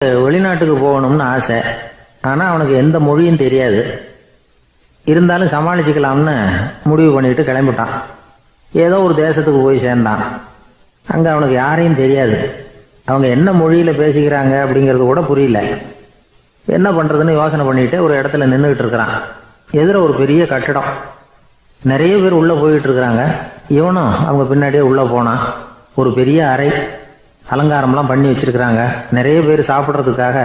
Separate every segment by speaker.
Speaker 1: வெளிநாட்டுக்கு போகணும்னு ஆசை. ஆனால் அவனுக்கு எந்த மொழியும் தெரியாது. இருந்தாலும் சமாளிச்சுக்கலாம்னு முடிவு பண்ணிட்டு கிளம்பிட்டான். ஏதோ ஒரு தேசத்துக்கு போய் சேர்ந்தான். அங்கே அவனுக்கு யாரையும் தெரியாது. அவங்க என்ன மொழியில் பேசிக்கிறாங்க அப்படிங்கிறது கூட புரியல. என்ன பண்ணுறதுன்னு யோசனை பண்ணிட்டு ஒரு இடத்துல நின்றுக்கிட்டு இருக்கிறான். எதிர ஒரு பெரிய கட்டடம். நிறைய பேர் உள்ளே போயிட்டு இருக்கிறாங்க. இவனும் அவங்க பின்னாடியே உள்ளே போனான். ஒரு பெரிய அறை, அலங்காரம்லாம் பண்ணி வச்சிருக்கிறாங்க. நிறைய பேர் சாப்பிட்றதுக்காக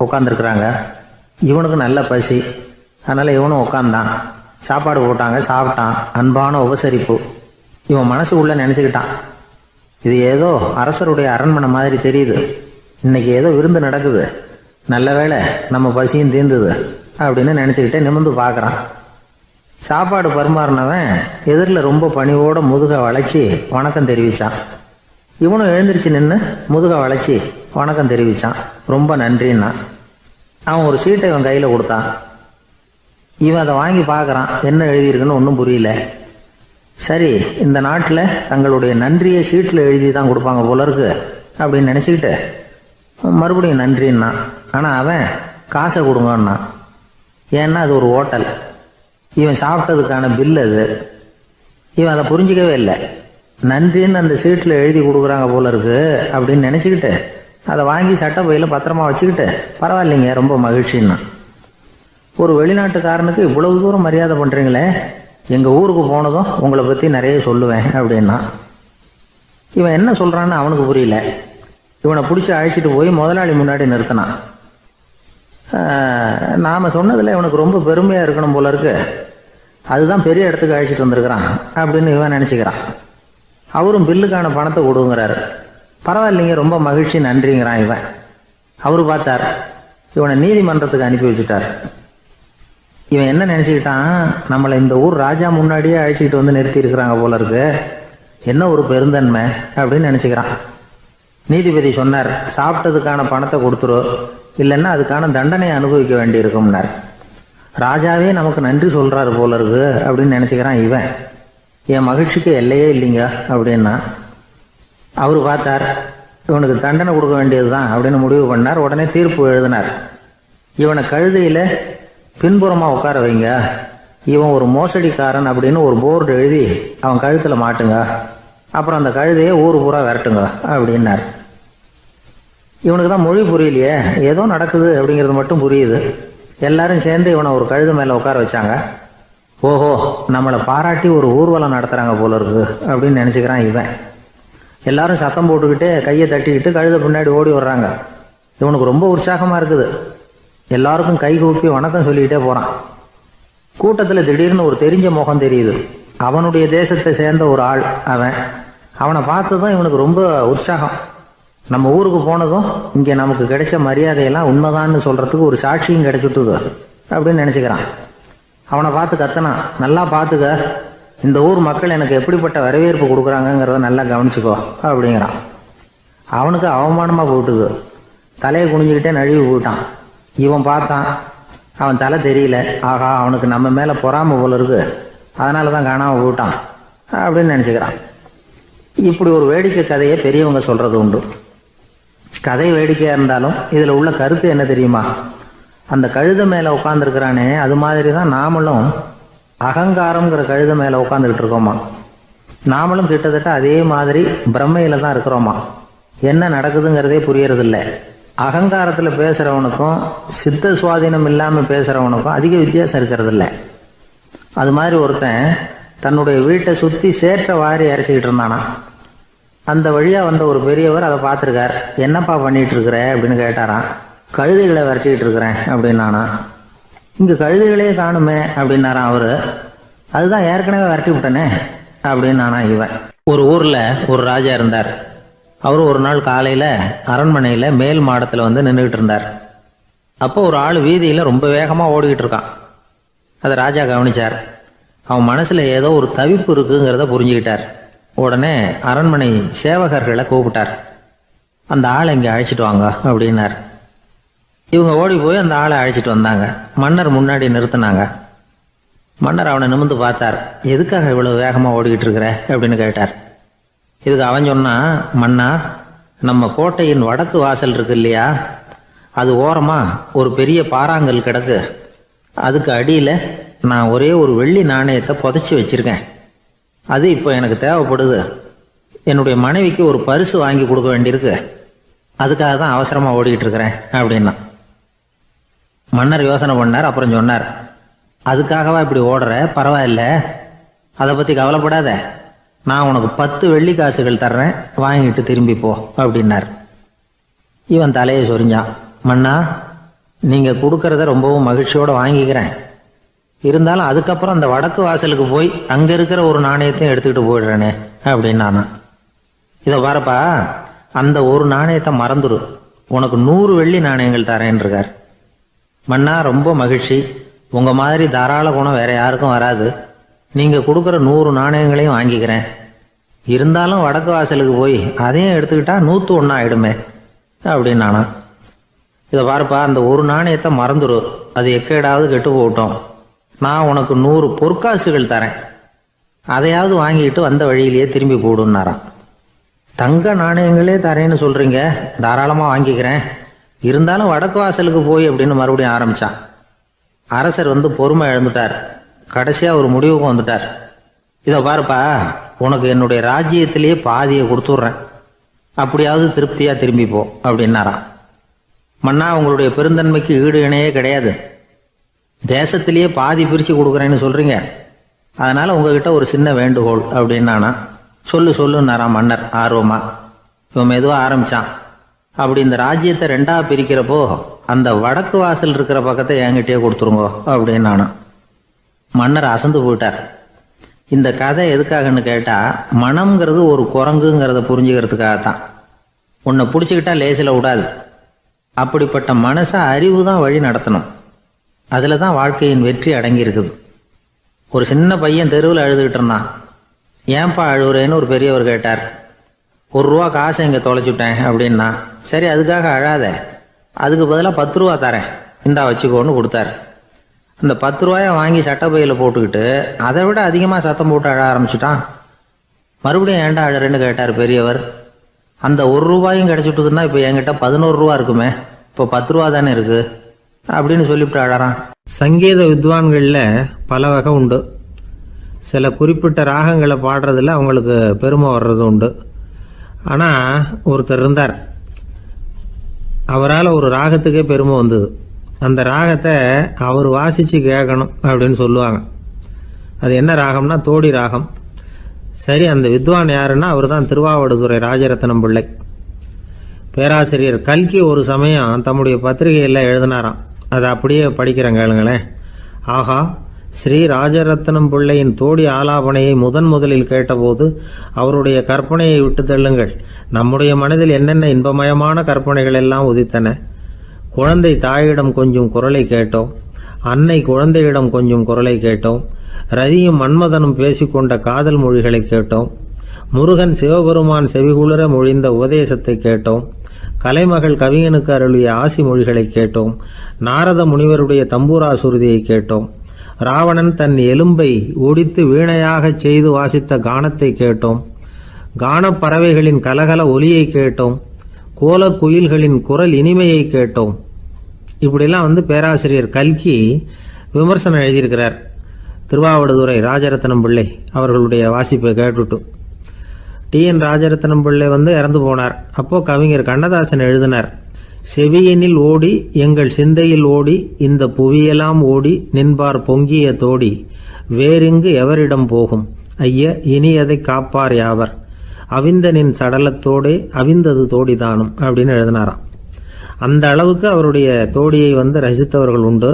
Speaker 1: உட்காந்துருக்குறாங்க. இவனுக்கு நல்ல பசி, அதனால் இவனும் உட்காந்தான். சாப்பாடு போட்டாங்க, சாப்பிட்டான். அன்பான உபசரிப்பு. இவன் மனசு உள்ள நினச்சிக்கிட்டான், இது ஏதோ அரசருடைய அரண்மனை மாதிரி தெரியுது. இன்னைக்கு ஏதோ விருந்து நடக்குது, நல்ல வேளை நம்ம பசியும் தீர்ந்தது அப்படின்னு நினச்சிக்கிட்டே நிமிர்ந்து பார்க்குறான். சாப்பாடு பரிமாறினவன் எதிரில் ரொம்ப பணிவோட முதுகை வளைச்சி வணக்கம் தெரிவித்தான். இவனும் எழுந்திரிச்சு நின்று முதுகை வளைச்சி வணக்கம் தெரிவித்தான். ரொம்ப நன்றின்னா. அவன் ஒரு சீட்டை இவன் கையில் கொடுத்தான். இவன் அதை வாங்கி பார்க்குறான். என்ன எழுதியிருக்குன்னு ஒன்றும் புரியல. சரி, இந்த நாட்டில் தங்களுடைய நன்றியை சீட்டில் எழுதி தான் கொடுப்பாங்க போல இருக்கு அப்படின்னு நினச்சிக்கிட்டு மறுபடியும் நன்றின்னா. ஆனால் அவன் காசை கொடுங்கன்னா. ஏன்னா அது ஒரு ஹோட்டல், இவன் சாப்பிட்டதுக்கான பில் அது. இவன் அதை புரிஞ்சிக்கவே இல்லை. நன்றின்னு அந்த சீட்டில் எழுதி கொடுக்குறாங்க போல இருக்கு அப்படின்னு நினச்சிக்கிட்டு அதை வாங்கி சட்டை பையில் பத்திரமா வச்சுக்கிட்டு பரவாயில்லைங்க, ரொம்ப மகிழ்ச்சின்னா. ஒரு வெளிநாட்டுக்காரனுக்கு இவ்வளவு தூரம் மரியாதை பண்ணுறீங்களே, எங்கள் ஊருக்கு போனதும் உங்களை பற்றி நிறைய சொல்லுவேன் அப்படின்னா. இவன் என்ன சொல்கிறான்னு அவனுக்கு புரியல. இவனை பிடிச்சி அழைச்சிட்டு போய் முதலாளி முன்னாடி நிறுத்தினான். நாம் சொன்னதில் இவனுக்கு ரொம்ப பெருமையாக இருக்கணும் போல இருக்கு, அதுதான் பெரிய இடத்துக்கு அழைச்சிட்டு வந்திருக்கிறான் அப்படின்னு இவன் நினச்சிக்கிறான். அவரும் பில்லுக்கான பணத்தை கொடுங்கிறாரு. பரவாயில்லைங்க, ரொம்ப மகிழ்ச்சி, நன்றிங்கிறான் இவன். அவரு பார்த்தார், இவனை நீதிமன்றத்துக்கு அனுப்பி வச்சுட்டார். இவன் என்ன நினச்சிக்கிட்டான், நம்மளை இந்த ஊர் ராஜா முன்னாடியே அழைச்சிக்கிட்டு வந்து நிறுத்தி இருக்கிறாங்க போல இருக்கு, என்ன ஒரு பெருந்தன்மை அப்படின்னு நினச்சிக்கிறான். நீதிபதி சொன்னார், சாப்பிட்டதுக்கான பணத்தை கொடுத்துரு, இல்லைன்னா அதுக்கான தண்டனை அனுபவிக்க வேண்டி இருக்கும்னார். ராஜாவே நமக்கு நன்றி சொல்கிறாரு போல இருக்கு அப்படின்னு நினச்சிக்கிறான் இவன். என் மகிழ்ச்சிக்கு எல்லையே இல்லைங்க அப்படின்னா. அவர் பார்த்தார், இவனுக்கு தண்டனை கொடுக்க வேண்டியது தான் அப்படின்னு முடிவு பண்ணார். உடனே தீர்ப்பு எழுதினார். இவனை கழுதையில் பின்புறமாக உட்கார வைங்க, இவன் ஒரு மோசடிக்காரன் அப்படின்னு ஒரு போர்டு எழுதி அவன் கழுத்தில் மாட்டுங்க, அப்புறம் அந்த கழுதையை ஊர் பூரா விரட்டுங்க அப்படின்னார். இவனுக்கு தான் மொழி புரியலையே, ஏதோ நடக்குது அப்படிங்கிறது மட்டும் புரியுது. எல்லாரும் சேர்ந்து இவனை ஒரு கழுதை மேலே உட்கார வச்சாங்க. ஓஹோ, நம்மளை பாராட்டி ஒரு ஊர்வலம் நடத்துகிறாங்க போல இருக்கு அப்படின்னு நினச்சிக்கிறான் இவன். எல்லாரும் சத்தம் போட்டுக்கிட்டே கையை தட்டிக்கிட்டு கழுதை பின்னாடி ஓடி வர்றாங்க. இவனுக்கு ரொம்ப உற்சாகமாக இருக்குது. எல்லாருக்கும் கை கூப்பி வணக்கம் சொல்லிக்கிட்டே போகிறான். கூட்டத்தில் திடீர்னு ஒரு தெரிஞ்ச முகம் தெரியுது. அவனுடைய தேசத்தை சேர்ந்த ஒரு ஆள் அவன். அவனை பார்த்து தான் இவனுக்கு ரொம்ப உற்சாகம். நம்ம ஊருக்கு போனதும் இங்கே நமக்கு கிடைச்ச மரியாதையெல்லாம் உண்மைதான்னு சொல்கிறதுக்கு ஒரு சாட்சியும் கிடைச்சிட்டுது அப்படின்னு நினச்சிக்கிறான். அவனை பார்த்து கத்தனான், நல்லா பார்த்துக்க, இந்த ஊர் மக்கள் எனக்கு எப்படிப்பட்ட வரவேற்பு கொடுக்குறாங்கங்கிறத நல்லா கவனிச்சுக்கோ அப்படிங்கிறான். அவனுக்கு அவமானமாக போட்டுது. தலையை குனிஞ்சிக்கிட்டே நழுவி போயிட்டான். இவன் பார்த்தான், அவன் தலை தெரியல. ஆகா, அவனுக்கு நம்ம மேலே பொறாமை போல இருக்கு, அதனால தான் காணாமல் போயிட்டான் அப்படின்னு நினச்சிக்கிறான். இப்படி ஒரு வேடிக்கை கதையை பெரியவங்க சொல்கிறது உண்டு. கதை வேடிக்கையாக இருந்தாலும் இதில் உள்ள கருத்து என்ன தெரியுமா? அந்த கழுதை மேலே உட்காந்துருக்கிறானே, அது மாதிரி தான் நாமளும் அகங்காரங்கிற கழுதை மேலே உட்காந்துக்கிட்டு இருக்கோமா. நாமளும் கிட்டத்தட்ட அதே மாதிரி பிரம்மையில் தான் இருக்கிறோமா. என்ன நடக்குதுங்கிறதே புரியறதில்லை. அகங்காரத்தில் பேசுகிறவனுக்கும் சித்த சுவாதீனம் இல்லாமல் பேசுகிறவனுக்கும் அதிக வித்தியாசம் இருக்கிறதில்ல. அது மாதிரி ஒருத்தன் தன்னுடைய வீட்டை சுற்றி சேற்றை வாரி இறைச்சிக்கிட்டு இருந்தானா. அந்த வழியாக வந்த ஒரு பெரியவர் அதை பார்த்துருக்கார். என்னப்பா பண்ணிகிட்டு இருக்கிற அப்படின்னு கேட்டாரான். கழுதைகளை விரட்டிக்கிட்டு இருக்கிறேன் அப்படின்னானா. இங்கே கழுதைகளே காணுமே அப்படின்னாரான் அவர். அதுதான் ஏற்கனவே விரட்டி விட்டனே அப்படின்னானா இவன். ஒரு ஊரில் ஒரு ராஜா இருந்தார். அவர் ஒரு நாள் காலையில் அரண்மனையில் மேல் மாடத்தில் வந்து நின்றுக்கிட்டு இருந்தார். அப்போ ஒரு ஆள் வீதியில் ரொம்ப வேகமாக ஓடிக்கிட்டு இருக்கான். அதை ராஜா கவனிச்சார். அவன் மனசில் ஏதோ ஒரு தவிப்பு இருக்குங்கிறத புரிஞ்சுக்கிட்டார். உடனே அரண்மனை சேவகர்களை கூப்பிட்டார். அந்த ஆளை இங்கே அழைச்சிட்டு வாங்க அப்படின்னார். இவங்க ஓடி போய் அந்த ஆளை அழைச்சிட்டு வந்தாங்க. மன்னர் முன்னாடி நிறுத்தினாங்க. மன்னர் அவனை நிமிர்ந்து பார்த்தார். எதுக்காக இவ்வளவு வேகமாக ஓடிக்கிட்டு இருக்கிற அப்படின்னு கேட்டார். இதுக்கு அவன் சொன்னான், மன்னா, நம்ம கோட்டையின் வடக்கு வாசல் இருக்கு இல்லையா, அது ஓரமாக ஒரு பெரிய பாறாங்கல் கிடக்கு. அதுக்கு அடியில் நான் ஒரே ஒரு வெள்ளி நாணயத்தை புதைச்சி வச்சுருக்கேன். அது இப்போ எனக்கு தேவைப்படுது. என்னுடைய மனைவிக்கு ஒரு பரிசு வாங்கி கொடுக்க வேண்டியிருக்கு. அதுக்காக தான் அவசரமாக ஓடிக்கிட்டு இருக்கிறேன் அப்படின்னா. மன்னர் யோசனை பண்ணார். அப்புறம் சொன்னார், அதுக்காகவா இப்படி ஓடுற? பரவாயில்ல, அதை பற்றி கவலைப்படாத. நான் உனக்கு 10 வெள்ளி காசுகள் தர்றேன், வாங்கிட்டு திரும்பி போ அப்படின்னார். இவன் தலையை சொரிஞ்சான். மன்னா, நீங்கள் கொடுக்கறத ரொம்பவும் மகிழ்ச்சியோடு வாங்கிக்கிறேன். இருந்தாலும் அதுக்கப்புறம் அந்த வடக்கு வாசலுக்கு போய் அங்கே இருக்கிற ஒரு நாணயத்தையும் எடுத்துக்கிட்டு போயிடுறேனே அப்படின்னு நான். இதை பாருப்பா, அந்த ஒரு நாணயத்தை மறந்துடு, உனக்கு 100 வெள்ளி நாணயங்கள் தரேன் இருக்கார். மன்னா, ரொம்ப மகிழ்ச்சி. உங்கள் மாதிரி தாராள குணம் வேற யாருக்கும் வராது. நீங்கள் கொடுக்குற 100 நாணயங்களையும் வாங்கிக்கிறேன். இருந்தாலும் வடக்கு வாசலுக்கு போய் அதையும் எடுத்துக்கிட்டா 101 ஆயிடுமே அப்படின்னு நானா. இதை பாருப்பா, அந்த ஒரு நாணயத்தை மறந்துடு, அது எக்கேடாவது கெட்டு போகட்டும். நான் உனக்கு 100 பொற்காசுகள் தரேன், அதையாவது வாங்கிட்டு வந்த வழியிலேயே திரும்பி போடுன்னாரான். தங்க நாணயங்களே தரேன்னு சொல்கிறீங்க, தாராளமாக வாங்கிக்கிறேன். இருந்தாலும் வடக்கு வாசலுக்கு போய் அப்படின்னு மறுபடியும் ஆரம்பித்தான். அரசர் பொறுமை இழந்துட்டார். கடைசியாக ஒரு முடிவுக்கு வந்துட்டார். இதை பாருப்பா, உனக்கு என்னுடைய ராஜ்யத்திலேயே பாதியை கொடுத்துட்றேன், அப்படியாவது திருப்தியாக திரும்பி போ அப்படின்னாராம். மன்னா, உங்களுடைய பெருந்தன்மைக்கு ஈடு இணையே கிடையாது. தேசத்திலேயே பாதி பிரித்து கொடுக்குறேன்னு சொல்கிறீங்க. அதனால் உங்ககிட்ட ஒரு சின்ன வேண்டுகோள் அப்படின்னானா. சொல்லுன்னாராம் மன்னர் ஆர்வமா. இவன் மெதுவாக ஆரம்பித்தான். அப்படி இந்த ராஜ்யத்தை 2ஆக பிரிக்கிறப்போ அந்த வடக்கு வாசல் இருக்கிற பக்கத்தை என்கிட்டயே கொடுத்துருங்கோ அப்படின்னானா. மன்னர் அசந்து போயிட்டார். இந்த கதை எதுக்காகன்னு கேட்டால், மனம்ங்கிறது ஒரு குரங்குங்கிறத புரிஞ்சுக்கிறதுக்காகத்தான். உன்னை பிடிச்சிக்கிட்டா லேசில் விடாது. அப்படிப்பட்ட மனசை அறிவு தான் வழி நடத்தணும். அதில் தான் வாழ்க்கையின் வெற்றி அடங்கியிருக்குது. ஒரு சின்ன பையன் தெருவில் அழுதுகிட்டு இருந்தான். ஏன்பா அழுகுறேன்னு ஒரு பெரியவர் கேட்டார். 1 ரூபா காசை இங்கே தொலைச்சுட்டேன் அப்படின்னா. சரி, அதுக்காக அழாத, அதுக்கு பதிலாக 10 ரூபா தரேன், இந்தா வச்சுக்கோன்னு கொடுத்தார். அந்த 10 ரூபாயை வாங்கி சட்டப்பையில் போட்டுக்கிட்டு அதை விட அதிகமாக சத்தம் போட்டு அழ ஆரம்பிச்சுட்டான். மறுபடியும் ஏன்டா அழறேன்னு கேட்டார் பெரியவர். அந்த 1 ரூபாயும் கிடச்சிட்டுதுன்னா இப்போ என்கிட்ட 11 ரூபா இருக்குமே, இப்போ 10 ரூபா தானே இருக்குது அப்படின்னு சொல்லிவிட்டு அழறான். சங்கீத வித்வான்களில் பல வகை உண்டு. சில குறிப்பிட்ட ராகங்களை பாடுறதுல அவங்களுக்கு பெருமை வர்றது உண்டு. ஆனால் ஒருத்தர் இருந்தார், அவரால் ஒரு ராகத்துக்கே பெருமை வந்தது. அந்த ராகத்தை அவர் வாசித்து கேட்கணும் அப்படின்னு சொல்லுவாங்க. அது என்ன ராகம்னா தோடி ராகம். சரி, அந்த வித்வான் யாருன்னா அவர் தான் திருவாவடுதுறை ராஜரத்னம் பிள்ளை. பேராசிரியர் கல்கி ஒரு சமயம் தம்முடைய பத்திரிகையில் எழுதினாராம். அதை அப்படியே படிக்கிறேன் கேளுங்களேன். ஆகா, ஸ்ரீ ராஜரத்னம் பிள்ளையின் தோடி ஆலாபனையை முதலில் கேட்டபோது அவருடைய கற்பனையை விட்டு தள்ளுங்கள். நம்முடைய மனதில் என்னென்ன இன்பமயமான கற்பனைகள் எல்லாம் உதித்தன. குழந்தை தாயிடம் கொஞ்சம் குரலை கேட்டோம், அன்னை குழந்தையிடம் கொஞ்சம் குரலை கேட்டோம், ரதியும் மன்மதனும் பேசிக்கொண்ட காதல் மொழிகளை கேட்டோம், முருகன் சிவபெருமான் செவிகுளிர மொழிந்த உபதேசத்தை கேட்டோம், கலைமகள் கவிஞனுக்கு அருளிய ஆசி மொழிகளை கேட்டோம், நாரத முனிவருடைய தம்பூரா சுருதியை கேட்டோம், ராவணன் தன் எலும்பை ஒடித்து வீணையாகச் செய்து வாசித்த கானத்தை கேட்டோம், கானப்பறவைகளின் கலகல ஒலியை கேட்டோம், கோலக்குயில்களின் குரல் இனிமையை கேட்டோம். இப்படிலாம் பேராசிரியர் கல்கி விமர்சனம் எழுதியிருக்கிறார். திருவாவடுதுறை ராஜரத்னம் பிள்ளை அவர்களுடைய வாசிப்பை கேட்டுட்டு டி.என். ராஜரத்னம் பிள்ளை இறந்து போனார். அப்போ கவிஞர் கண்ணதாசன் எழுதினார், செவியனில் ஓடி எங்கள் சிந்தையில் ஓடி இந்த புவியெல்லாம் ஓடி நின்பார் பொங்கிய தோடி வேறிங்கு எவரிடம் போகும் ஐய இனி அதை காப்பார் யாவர் அவிந்தனின் சடலத்தோடே அவிந்தது தோடிதானும் அப்படின்னு எழுதினாராம். அந்த அளவுக்கு அவருடைய தோடியை ரசித்தவர்கள் உண்டு.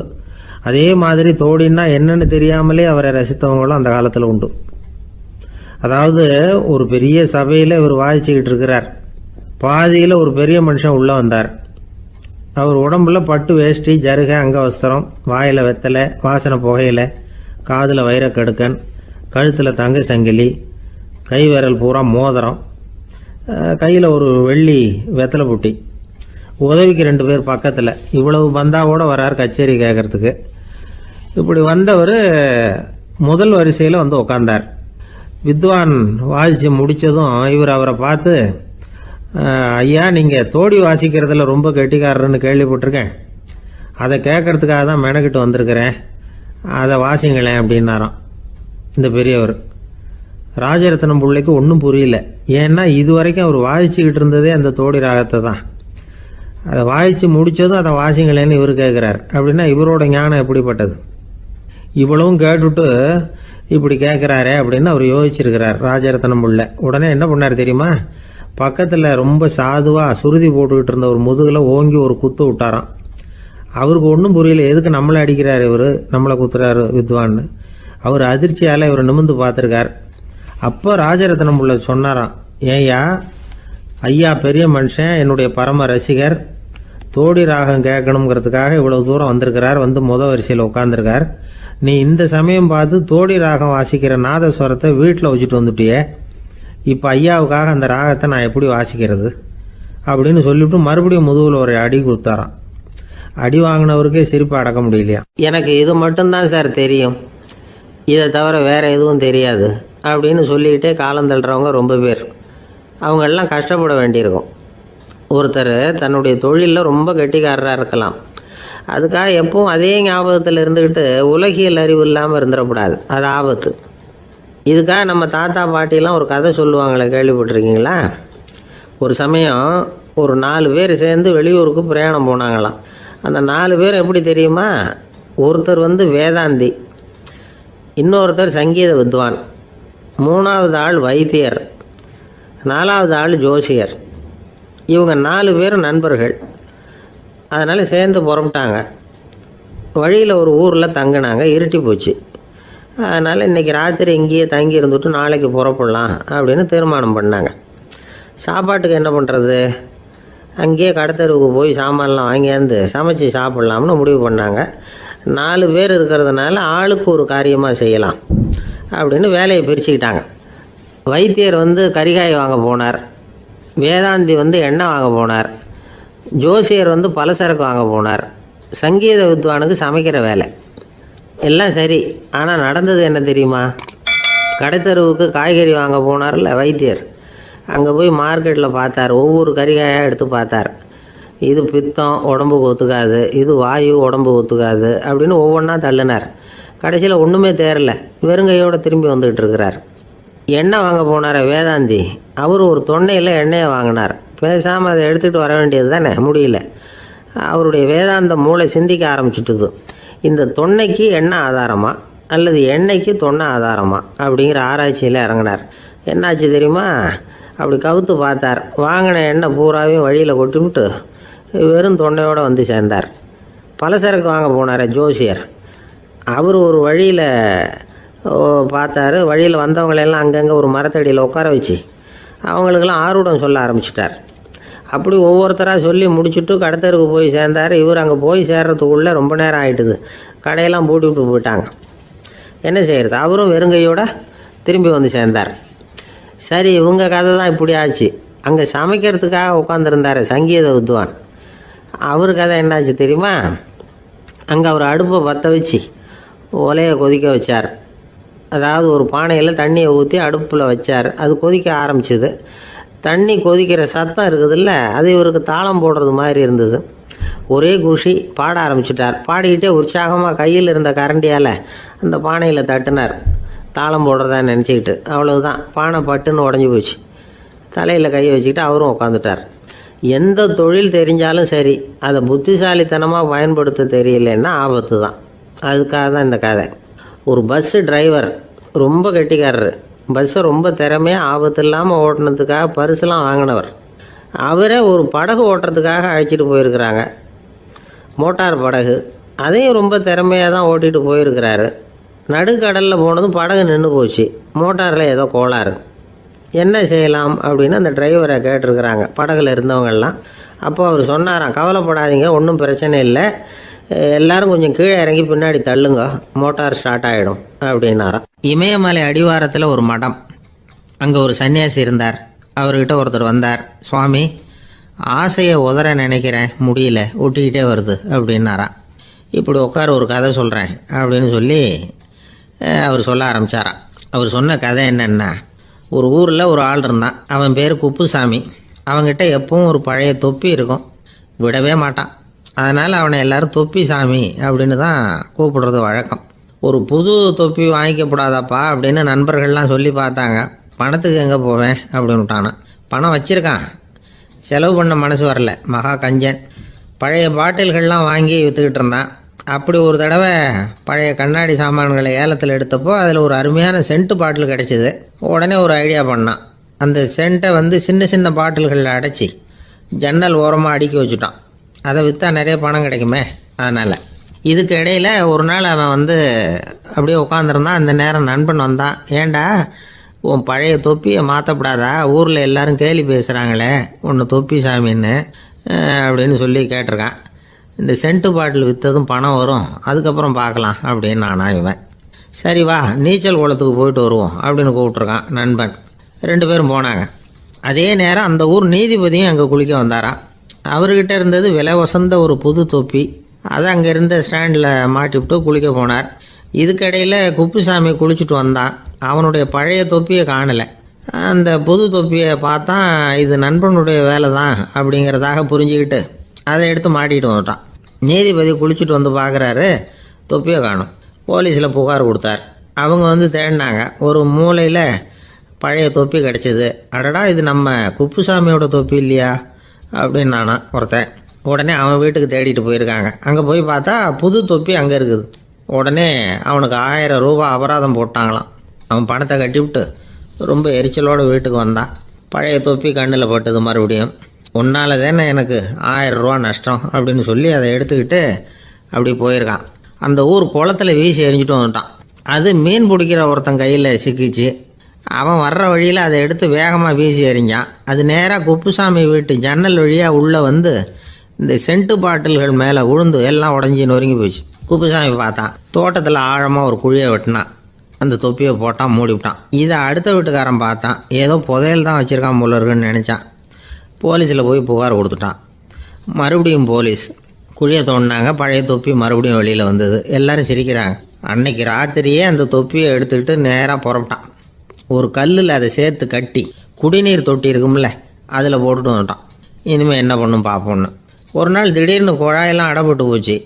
Speaker 1: அதே மாதிரி தோடின்னா என்னன்னு தெரியாமலே அவரை ரசித்தவங்களும் அந்த காலத்தில் உண்டு. அதாவது ஒரு பெரிய சபையில் இவர் வாசிச்சுக்கிட்டு இருக்கிறார். பாதியில் ஒரு பெரிய மனுஷன் உள்ளே வந்தார். அவர் உடம்புல பட்டு வேஷ்டி, ஜருகை, அங்கவஸ்திரம், வாயில் வெத்தலை, வாசனை புகையில, காதில் வைரக்கடுக்கன், கழுத்தில் தங்க சங்கிலி, கை விரல் பூரா மோதிரம், கையில் ஒரு வெள்ளி வெத்தலை புட்டி, உதவிக்கு 2 பேர் பக்கத்தில். இவ்வளவு பந்தாவோட வரார் கச்சேரி கேட்கறதுக்கு. இப்படி வந்தவர் முதல் வரிசையில் உட்கார்ந்தார். வித்வான் வாசித்து முடித்ததும் இவர் அவரை பார்த்து, ஐயா, நீங்கள் தோடி வாசிக்கிறதுல ரொம்ப கெட்டிக்காரர்னு கேள்விப்பட்டிருக்கேன். அதை கேட்கறதுக்காக தான் மெனக்கிட்டு வந்திருக்கிறேன். அதை வாசிங்களேன் அப்படின்னாராம் இந்த பெரியவர். ராஜரத்னம் பிள்ளைக்கு ஒன்றும் புரியல. ஏன்னா இது வரைக்கும் அவர் வாசிச்சுக்கிட்டு இருந்ததே அந்த தோடி ராகத்தை தான். அதை வாசித்து முடித்ததும் அதை வாசிங்களேன்னு இவர் கேட்குறார். அப்படின்னா இவரோட ஞானம் எப்படிப்பட்டது? இவ்வளவும் கேட்டுட்டு இப்படி கேட்குறாரே அப்படின்னு அவர் யோசிச்சிருக்கிறார் ராஜரத்னம் பிள்ளை. உடனே என்ன பண்ணார் தெரியுமா? பக்கத்தில் ரொம்ப சாதுவாக சுருதி போட்டுக்கிட்டு இருந்த ஒரு முதுகில் ஓங்கி ஒரு குத்து விட்டாராம். அவருக்கு ஒன்றும் புரியல, எதுக்கு நம்மளை அடிக்கிறார் இவர், நம்மளை குத்துறாரு வித்வான்னு. அவர் அதிர்ச்சியால் இவர் நிமிர்ந்து பார்த்துருக்கார். அப்போ ராஜரத்னம் பிள்ளை சொன்னாராம், ஏய்யா ஐயா பெரிய மனுஷன், என்னுடைய பரம ரசிகர், தோடி ராகம் கேட்கணுங்கிறதுக்காக இவ்வளவு தூரம் வந்திருக்கிறார், வந்து வரிசையில் உட்காந்துருக்கார். நீ இந்த சமயம் பார்த்து தோடி ராகம் வாசிக்கிற நாதஸ்வரத்தை வீட்டில் வச்சுட்டு வந்துட்டியே, இப்போ ஐயாவுக்காக அந்த ராகத்தை நான் எப்படி வாசிக்கிறது அப்படின்னு சொல்லிவிட்டு மறுபடியும் முதுகில் ஒரு அடி கொடுத்தாராம். அடி வாங்கினவருக்கே சிரிப்பு அடக்க முடியலையா. எனக்கு இது மட்டும்தான் சார் தெரியும், இதை தவிர வேறு எதுவும் தெரியாது அப்படின்னு சொல்லிக்கிட்டே காலம் தள்ளுறவங்க ரொம்ப பேர். அவங்கெல்லாம் கஷ்டப்பட வேண்டியிருக்கும். ஒருத்தர் தன்னுடைய தொழிலில் ரொம்ப கெட்டிக்காரராக இருக்கலாம், அதுக்காக எப்பவும் அதே ஞாபகத்தில் இருந்துக்கிட்டு உலகியல் அறிவு இல்லாமல் இருந்துடக்கூடாது, அது ஆபத்து. இதுக்காக நம்ம தாத்தா பாட்டிலாம் ஒரு கதை சொல்லுவாங்களே, கேள்விப்பட்டிருக்கீங்களா? ஒரு சமயம் ஒரு 4 பேர் சேர்ந்து வெளியூருக்கு பிரயாணம் போனாங்களாம். அந்த 4 பேர் எப்படி தெரியுமா? ஒருத்தர் வந்து வேதாந்தி, இன்னொருத்தர் சங்கீத வித்வான், 3வது ஆள் வைத்தியர், 4வது ஆள் ஜோசியர். இவங்க 4 பேரும் நண்பர்கள். அதனால் சேர்ந்து புறப்பட்டாங்க. வழியில் ஒரு ஊரில் தங்கினாங்க. இருட்டி போச்சு. அதனால் இன்றைக்கி ராத்திரி இங்கேயே தங்கி இருந்துட்டு நாளைக்கு புறப்படலாம் அப்படின்னு தீர்மானம் பண்ணாங்க. சாப்பாட்டுக்கு என்ன பண்ணுறது? அங்கேயே கடத்தெருவுக்கு போய் சாமான்லாம் வாங்கியாந்து சமைச்சு சாப்பிட்லாம்னு முடிவு பண்ணாங்க. 4 பேர் இருக்கிறதுனால ஆளுக்கு ஒரு காரியமாக செய்யலாம் அப்படின்னு வேலையை பிரிச்சுக்கிட்டாங்க. வைத்தியர் வந்து கரிகாய் வாங்க போனார், வேதாந்தி வந்து எண்ணெய் வாங்க போனார், ஜோசியர் வந்து பலசரக்கு வாங்க போனார், சங்கீத வித்வானுக்கு சமைக்கிற வேலை. எல்லாம் சரி, ஆனால் நடந்தது என்ன தெரியுமா? கடைத்தெருவுக்கு காய்கறி வாங்க போனார்ல வைத்தியர், அங்கே போய் மார்க்கெட்டில் பார்த்தார். ஒவ்வொரு கறிகாயாக எடுத்து பார்த்தார். இது பித்தம், உடம்புக்கு ஒத்துக்காது, இது வாயு, உடம்பு ஒத்துக்காது அப்படின்னு ஒவ்வொன்றா தள்ளினார். கடைசியில் ஒன்றுமே தேரல, வெறுங்கையோடு திரும்பி வந்துக்கிட்டு இருக்கிறார். எண்ணெய் வாங்க போனார் வேதாந்தி, அவர் ஒரு தொன்னையில் எண்ணெயை வாங்கினார். பேசாமல் அதை எடுத்துகிட்டு வர வேண்டியது தானே, முடியல. அவருடைய வேதாந்த மூளை சிந்திக்க ஆரம்பிச்சுட்டுது. இந்த தொன்னைக்கு எண்ணெய் ஆதாரமா அல்லது எண்ணெய்க்கு தொன்னை ஆதாரமா அப்படிங்கிற ஆராய்ச்சியில் இறங்கினார். என்னாச்சு தெரியுமா? அப்படி கவுத்து பார்த்தார். வாங்கின எண்ணெய் பூராவையும் வழியில் கொட்டிவிட்டு வெறும் தொன்னையோடு வந்து சேர்ந்தார். பலசரக்கு வாங்க போனார் ஜோசியர், அவர் ஒரு வழியில் பார்த்தாரு. வழியில் வந்தவங்களெல்லாம் அங்கங்கே ஒரு மரத்தடியில் உட்கார வச்சு அவங்களுக்கெல்லாம் ஆர்வம் சொல்ல ஆரம்பிச்சிட்டார். அப்படி ஒவ்வொருத்தராக சொல்லி முடிச்சுட்டு கடத்தருக்கு போய் சேர்ந்தார். இவர் அங்கே போய் சேர்றதுக்குள்ளே ரொம்ப நேரம் ஆகிட்டுது. கடையெல்லாம் பூட்டி விட்டு போயிட்டாங்க. என்ன செய்கிறது? அவரும் வெறுங்கையோடு திரும்பி வந்து சேர்ந்தார். சரி, இவங்க கதை தான் இப்படி ஆச்சு. அங்கே சமைக்கிறதுக்காக உட்காந்துருந்தார் சங்கீத வித்வான், அவர் கதை என்னாச்சு தெரியுமா? அங்கே அவர் அடுப்பை பற்ற வச்சு ஒலையை கொதிக்க வச்சார். அதாவது ஒரு பானையில் தண்ணியை ஊற்றி அடுப்பில் வச்சார். அது கொதிக்க ஆரம்பிச்சிது. தண்ணி கொதிக்கிற சத்தம் இருக்குதுல்ல, அது இவருக்கு தாளம் போடுறது மாதிரி இருந்தது. ஒரே குஷி, பாட ஆரம்பிச்சிட்டார். பாடிக்கிட்டே உற்சாகமாக கையில் இருந்த கரண்டியால் அந்த பானையில் தட்டினார், தாளம் போடுறதா நினச்சிக்கிட்டு. அவ்வளவுதான், பானை பட்டுன்னு உடஞ்சி போச்சு. தலையில் கையை வச்சுக்கிட்டு அவரும் உட்காந்துட்டார். எந்த தொழில் தெரிஞ்சாலும் சரி, அதை புத்திசாலித்தனமாக பயன்படுத்த தெரியலன்னா ஆபத்து தான். அதுக்காக தான் இந்த கதை. ஒரு பஸ்ஸு டிரைவர் ரொம்ப கெட்டிக்காரரு. பஸ்ஸை ரொம்ப திறமையாக ஆபத்து இல்லாமல் ஓட்டினதுக்காக பரிசுலாம் வாங்கினவர். அவரே ஒரு படகு ஓட்டுறதுக்காக அழைச்சிட்டு போயிருக்கிறாங்க, மோட்டார் படகு. அதையும் ரொம்ப திறமையாக தான் ஓட்டிகிட்டு போயிருக்கிறாரு. நடுக்கடலில் போனதும் படகு நின்று போச்சு. மோட்டாரில் ஏதோ கோளாறு. என்ன செய்யலாம் அப்படின்னு அந்த டிரைவரை கேட்டிருக்கிறாங்க படகுல இருந்தவங்கெல்லாம். அப்போ அவர் சொன்னாராம், கவலைப்படாதீங்க, ஒன்றும் பிரச்சனை இல்லை, எல்லாரும் கொஞ்சம் கீழே இறங்கி பின்னாடி தள்ளுங்க, மோட்டார் ஸ்டார்ட் ஆகிடும் அப்படின்னாராம். இமயமலை அடிவாரத்தில் ஒரு மடம், அங்கே ஒரு சன்னியாசி இருந்தார். அவர்கிட்ட ஒருத்தர் வந்தார். சுவாமி, ஆசையை உதற நினைக்கிறேன், முடியல, ஒட்டிக்கிட்டே வருது அப்படின்னாராம். இப்படி உட்கார, ஒரு கதை சொல்கிறேன் அப்படின்னு சொல்லி அவர் சொல்ல ஆரம்பித்தாராம். அவர் சொன்ன கதை என்னென்னா, ஒரு ஊரில் ஒரு ஆள் இருந்தான். அவன் பேர் குப்புசாமி. அவங்ககிட்ட எப்பவும் ஒரு பழைய தொப்பி இருக்கும், விடவே மாட்டான். அதனால் அவனை எல்லாரும் தொப்பி சாமி அப்படின்னு தான் கூப்பிடுறது வழக்கம். ஒரு புது தொப்பி வாங்கிக்கப்படாதாப்பா அப்படின்னு நண்பர்கள்லாம் சொல்லி பார்த்தாங்க. பணத்துக்கு எங்கே போவேன் அப்படின்னு விட்டானா. பணம் வச்சுருக்கான், செலவு பண்ண மனசு வரல. மகா கஞ்சன். பழைய பாட்டில்கள்லாம் வாங்கி விற்றுக்கிட்டு இருந்தான். அப்படி ஒரு தடவை பழைய கண்ணாடி சாமான்களை ஏலத்தில் எடுத்தப்போ அதில் ஒரு அருமையான சென்ட்டு பாட்டில் கிடச்சிது. உடனே ஒரு ஐடியா பண்ணான். அந்த சென்ட்டை சின்ன சின்ன பாட்டில்களில் அடைச்சி ஜன்னல் ஓரமாக அடுக்கி வச்சுட்டான். அதை விற்றா நிறைய பணம் கிடைக்குமே. அதனால் இதுக்கு இடையில் ஒரு நாள் அவன் அப்படியே உட்காந்துருந்தான். அந்த நேரம் நண்பன் வந்தான். ஏண்டா உன் பழைய தொப்பியை மாற்றப்படாதா, ஊரில் எல்லோரும் கேலி பேசுகிறாங்களே ஒன்று தொப்பி சாமின்னு அப்படின்னு சொல்லி கேட்டிருக்கான். இந்த சென்ட்டு பாட்டில் விற்றதும் பணம் வரும், அதுக்கப்புறம் பார்க்கலாம் அப்படின்னு நானா இவன். சரி வா நீச்சல் குளத்துக்கு போயிட்டு வருவோம் அப்படின்னு கூப்பிட்ருக்கான் நண்பன். 2 பேரும் போனாங்க. அதே நேரம் அந்த ஊர் நீதிபதியும் அங்கே குளிக்க வந்தாராம். அவர்கிட்ட இருந்தது விலை வசந்த ஒரு புது தொப்பி. அதை அங்கே இருந்த ஸ்டாண்டில் மாட்டிவிட்டு குளிக்க போனார். இதுக்கிடையில் குப்புசாமி குளிச்சுட்டு வந்தான். அவனுடைய பழைய தொப்பியை காணலை. அந்த புது தொப்பியை பார்த்தா இது நண்பனுடைய வேலை தான் அப்படிங்கிறதாக புரிஞ்சுக்கிட்டு அதை எடுத்து மாட்டிகிட்டு வந்துட்டான். நீதிபதி குளிச்சுட்டு வந்து பார்க்குறாரு, தொப்பியை காணும். போலீஸில் புகார் கொடுத்தார். அவங்க தேடினாங்க. ஒரு மூலையில் பழைய தொப்பி கிடச்சிது. அடடா இது நம்ம குப்புசாமியோட தொப்பி இல்லையா அப்படின்னு நானா ஒருத்தன். உடனே அவன் வீட்டுக்கு தேடிட்டு போயிருக்காங்க. அங்கே போய் பார்த்தா புது தொப்பி அங்கே இருக்குது. உடனே அவனுக்கு 1000 ரூபா அபராதம் போட்டாங்களாம். அவன் பணத்தை கட்டிவிட்டு ரொம்ப எரிச்சலோடு வீட்டுக்கு வந்தான். பழைய தொப்பி கண்ணில் பட்டது. மறுபடியும் உன்னால் தானே எனக்கு 1000 ரூபா நஷ்டம் அப்படின்னு சொல்லி அதை எடுத்துக்கிட்டு அப்படி போயிருக்கான். அந்த ஊர் குளத்தில் வீசி எரிஞ்சிட்டு வந்துட்டான். அது மீன் பிடிக்கிற ஒருத்தன் கையில் சிக்கிச்சு. அவன் வர்ற வழியில் அதை எடுத்து வேகமாக வீசி எறிஞ்சான். அது நேராக குப்புசாமி வீட்டு ஜன்னல் வழியாக உள்ளே இந்த சென்ட்டு பாட்டில்கள் மேலே விழுந்து எல்லாம் உடஞ்சி நொறுங்கி போச்சு. குப்புசாமி பார்த்தான். தோட்டத்தில் ஆழமாக ஒரு குழியை வெட்டினான். அந்த தொப்பியை போட்டான், மூடிவிட்டான். இதை அடுத்த வீட்டுக்காரன் பார்த்தான். ஏதோ புதையல் தான் வச்சுருக்கான் போல இருக்குன்னு நினச்சான். போலீஸில் போய் புகார் கொடுத்துட்டான். மறுபடியும் போலீஸ் குழியை தோண்டினாங்க. பழைய தொப்பி மறுபடியும் வெளியில் வந்தது. எல்லோரும் சிரிக்கிறாங்க. அன்னைக்கு ராத்திரியே அந்த தொப்பியை எடுத்துக்கிட்டு நேராக புறப்பட்டான். ஒரு கல்லில் அதை சேர்த்து கட்டி குடிநீர் தொட்டி இருக்கும்ல அதில் போட்டுட்டு வந்துட்டான். இனிமேல் என்ன பண்ணும் பார்ப்போன்னு. ஒரு நாள் திடீர்னு குழாயெல்லாம் அடைப்பட்டு போச்சு.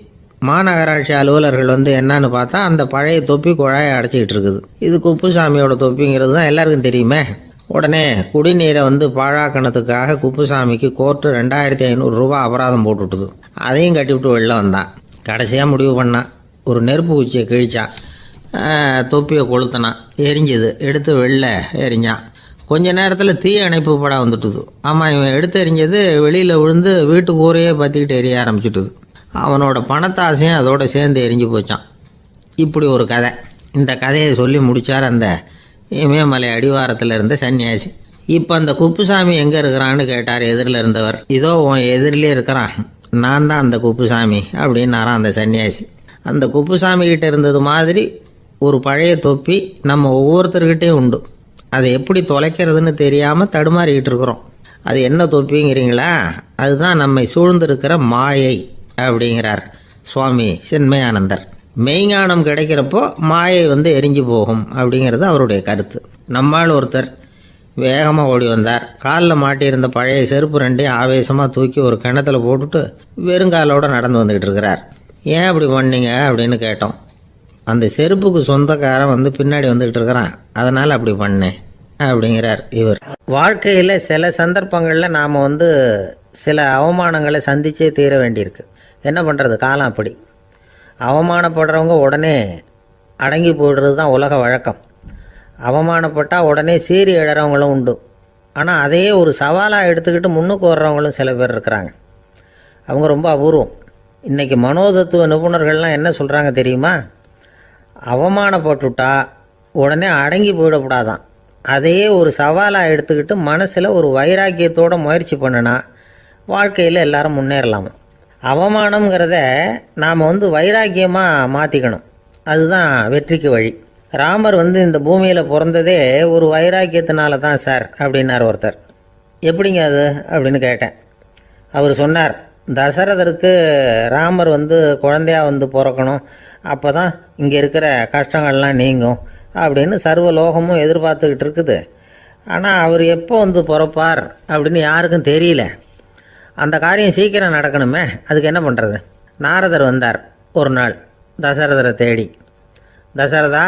Speaker 1: மாநகராட்சி அலுவலர்கள் என்னன்னு பார்த்தா அந்த பழைய தொப்பி குழாயை அடைச்சிக்கிட்டு இருக்குது. இது குப்புசாமியோட தொப்பிங்கிறது தான் எல்லாருக்கும் தெரியுமே. உடனே குடிநீரை பாழாக்கணத்துக்காக குப்புசாமிக்கு கோர்ட்டு 2500 ரூபா அபராதம் போட்டுவிட்டுது. அதையும் கட்டிவிட்டு வெளில வந்தான். கடைசியாக முடிவு பண்ணான். ஒரு நெருப்பு குச்சியை கிழிச்சான். தொப்பியை கொளுத்தினான். எரிஞ்சுது. எடுத்து வெளில எரிஞ்சான். கொஞ்ச நேரத்தில் தீ அணைப்பு படம் வந்துட்டுது. ஆமாம், இவன் எடுத்து எரிஞ்சது வெளியில் விழுந்து வீட்டு கூரையே பற்றிக்கிட்டு எரிய ஆரம்பிச்சுட்டுது. அவனோட பணத்தாசையும் அதோடு சேர்ந்து எரிஞ்சு போச்சான். இப்படி ஒரு கதை. இந்த கதையை சொல்லி முடித்தார் அந்த இமயமலை அடிவாரத்தில் இருந்த சன்னியாசி. இப்போ அந்த குப்புசாமி எங்கே இருக்கிறான்னு கேட்டார் எதிரில் இருந்தவர். இதோ உன் எதிரிலே இருக்கிறான், நான் தான் அந்த குப்புசாமி அப்படின்னாரான் அந்த சன்னியாசி. அந்த குப்புசாமி கிட்ட இருந்தது மாதிரி ஒரு பழைய தொப்பி நம்ம ஒவ்வொருத்தர்கிட்டையும் உண்டு. அதை எப்படி தொலைக்கிறதுன்னு தெரியாமல் தடுமாறிக்கிட்டு இருக்கிறோம். அது என்ன தொப்பிங்கிறீங்களா? அதுதான் நம்மை சூழ்ந்திருக்கிற மாயை அப்படிங்கிறார் சுவாமி சின்மயானந்தர். மெய்ஞானம் கிடைக்கிறப்போ மாயை எரிஞ்சு போகும் அப்படிங்கிறது அவருடைய கருத்து. நம்மால் ஒருத்தர் வேகமாக ஓடி வந்தார். காலில் மாட்டியிருந்த பழைய செருப்பு 2 ஆவேசமாக தூக்கி ஒரு கிணத்துல போட்டுட்டு வெறுங்காலோடு நடந்து வந்துக்கிட்டு இருக்கிறார். ஏன் அப்படி பண்ணீங்க அப்படின்னு கேட்டோம். அந்த செருப்புக்கு சொந்தக்காரன் பின்னாடி வந்துக்கிட்டு இருக்கிறான், அதனால் அப்படி பண்ணேன் அப்படிங்கிறார் இவர். வாழ்க்கையில் சில சந்தர்ப்பங்களில் நாம் சில அவமானங்களை சந்திச்சே தீர வேண்டியிருக்கு. என்ன பண்ணுறது, காலம் அப்படி. அவமானப்படுறவங்க உடனே அடங்கி போய்டுறது தான் உலக வழக்கம். அவமானப்பட்டால் உடனே சீறி எழறவங்களும் உண்டு. ஆனால் அதையே ஒரு சவாலாக எடுத்துக்கிட்டு முன்னுக்கு வர்றவங்களும் சில பேர் இருக்கிறாங்க. அவங்க ரொம்ப அபூர்வம். இன்றைக்கி மனோதத்துவ நிபுணர்கள்லாம் என்ன சொல்கிறாங்க தெரியுமா? அவமானப்பட்டுட்டா உடனே அடங்கி போயிடக்கூடாதான். அதையே ஒரு சவாலாக எடுத்துக்கிட்டு மனசில் ஒரு வைராக்கியத்தோடு முயற்சி பண்ணினா வாழ்க்கையில் எல்லாரும் முன்னேறலாமா. அவமானங்கிறத நாம் வைராக்கியமாக மாற்றிக்கணும். அதுதான் வெற்றிக்கு வழி. ராமர் இந்த பூமியில் பிறந்ததே ஒரு வைராக்கியத்தினால தான் சார் அப்படின்னார் ஒருத்தர். எப்படிங்க அது அப்படின்னு கேட்டேன். அவர் சொன்னார், தசரதருக்கு ராமர் குழந்தையாக பிறக்கணும், அப்போ தான் இங்கே இருக்கிற கஷ்டங்கள்லாம் நீங்கும் அப்படின்னு சர்வ லோகமும் எதிர்பார்த்துக்கிட்டு இருக்குது. ஆனால் அவர் எப்போ வந்து பிறப்பார் அப்படின்னு யாருக்கும் தெரியல. அந்த காரியம் சீக்கிரம் நடக்கணுமே, அதுக்கு என்ன பண்ணுறது? நாரதர் வந்தார் ஒரு நாள் தசரதரை தேடி. தசரதா,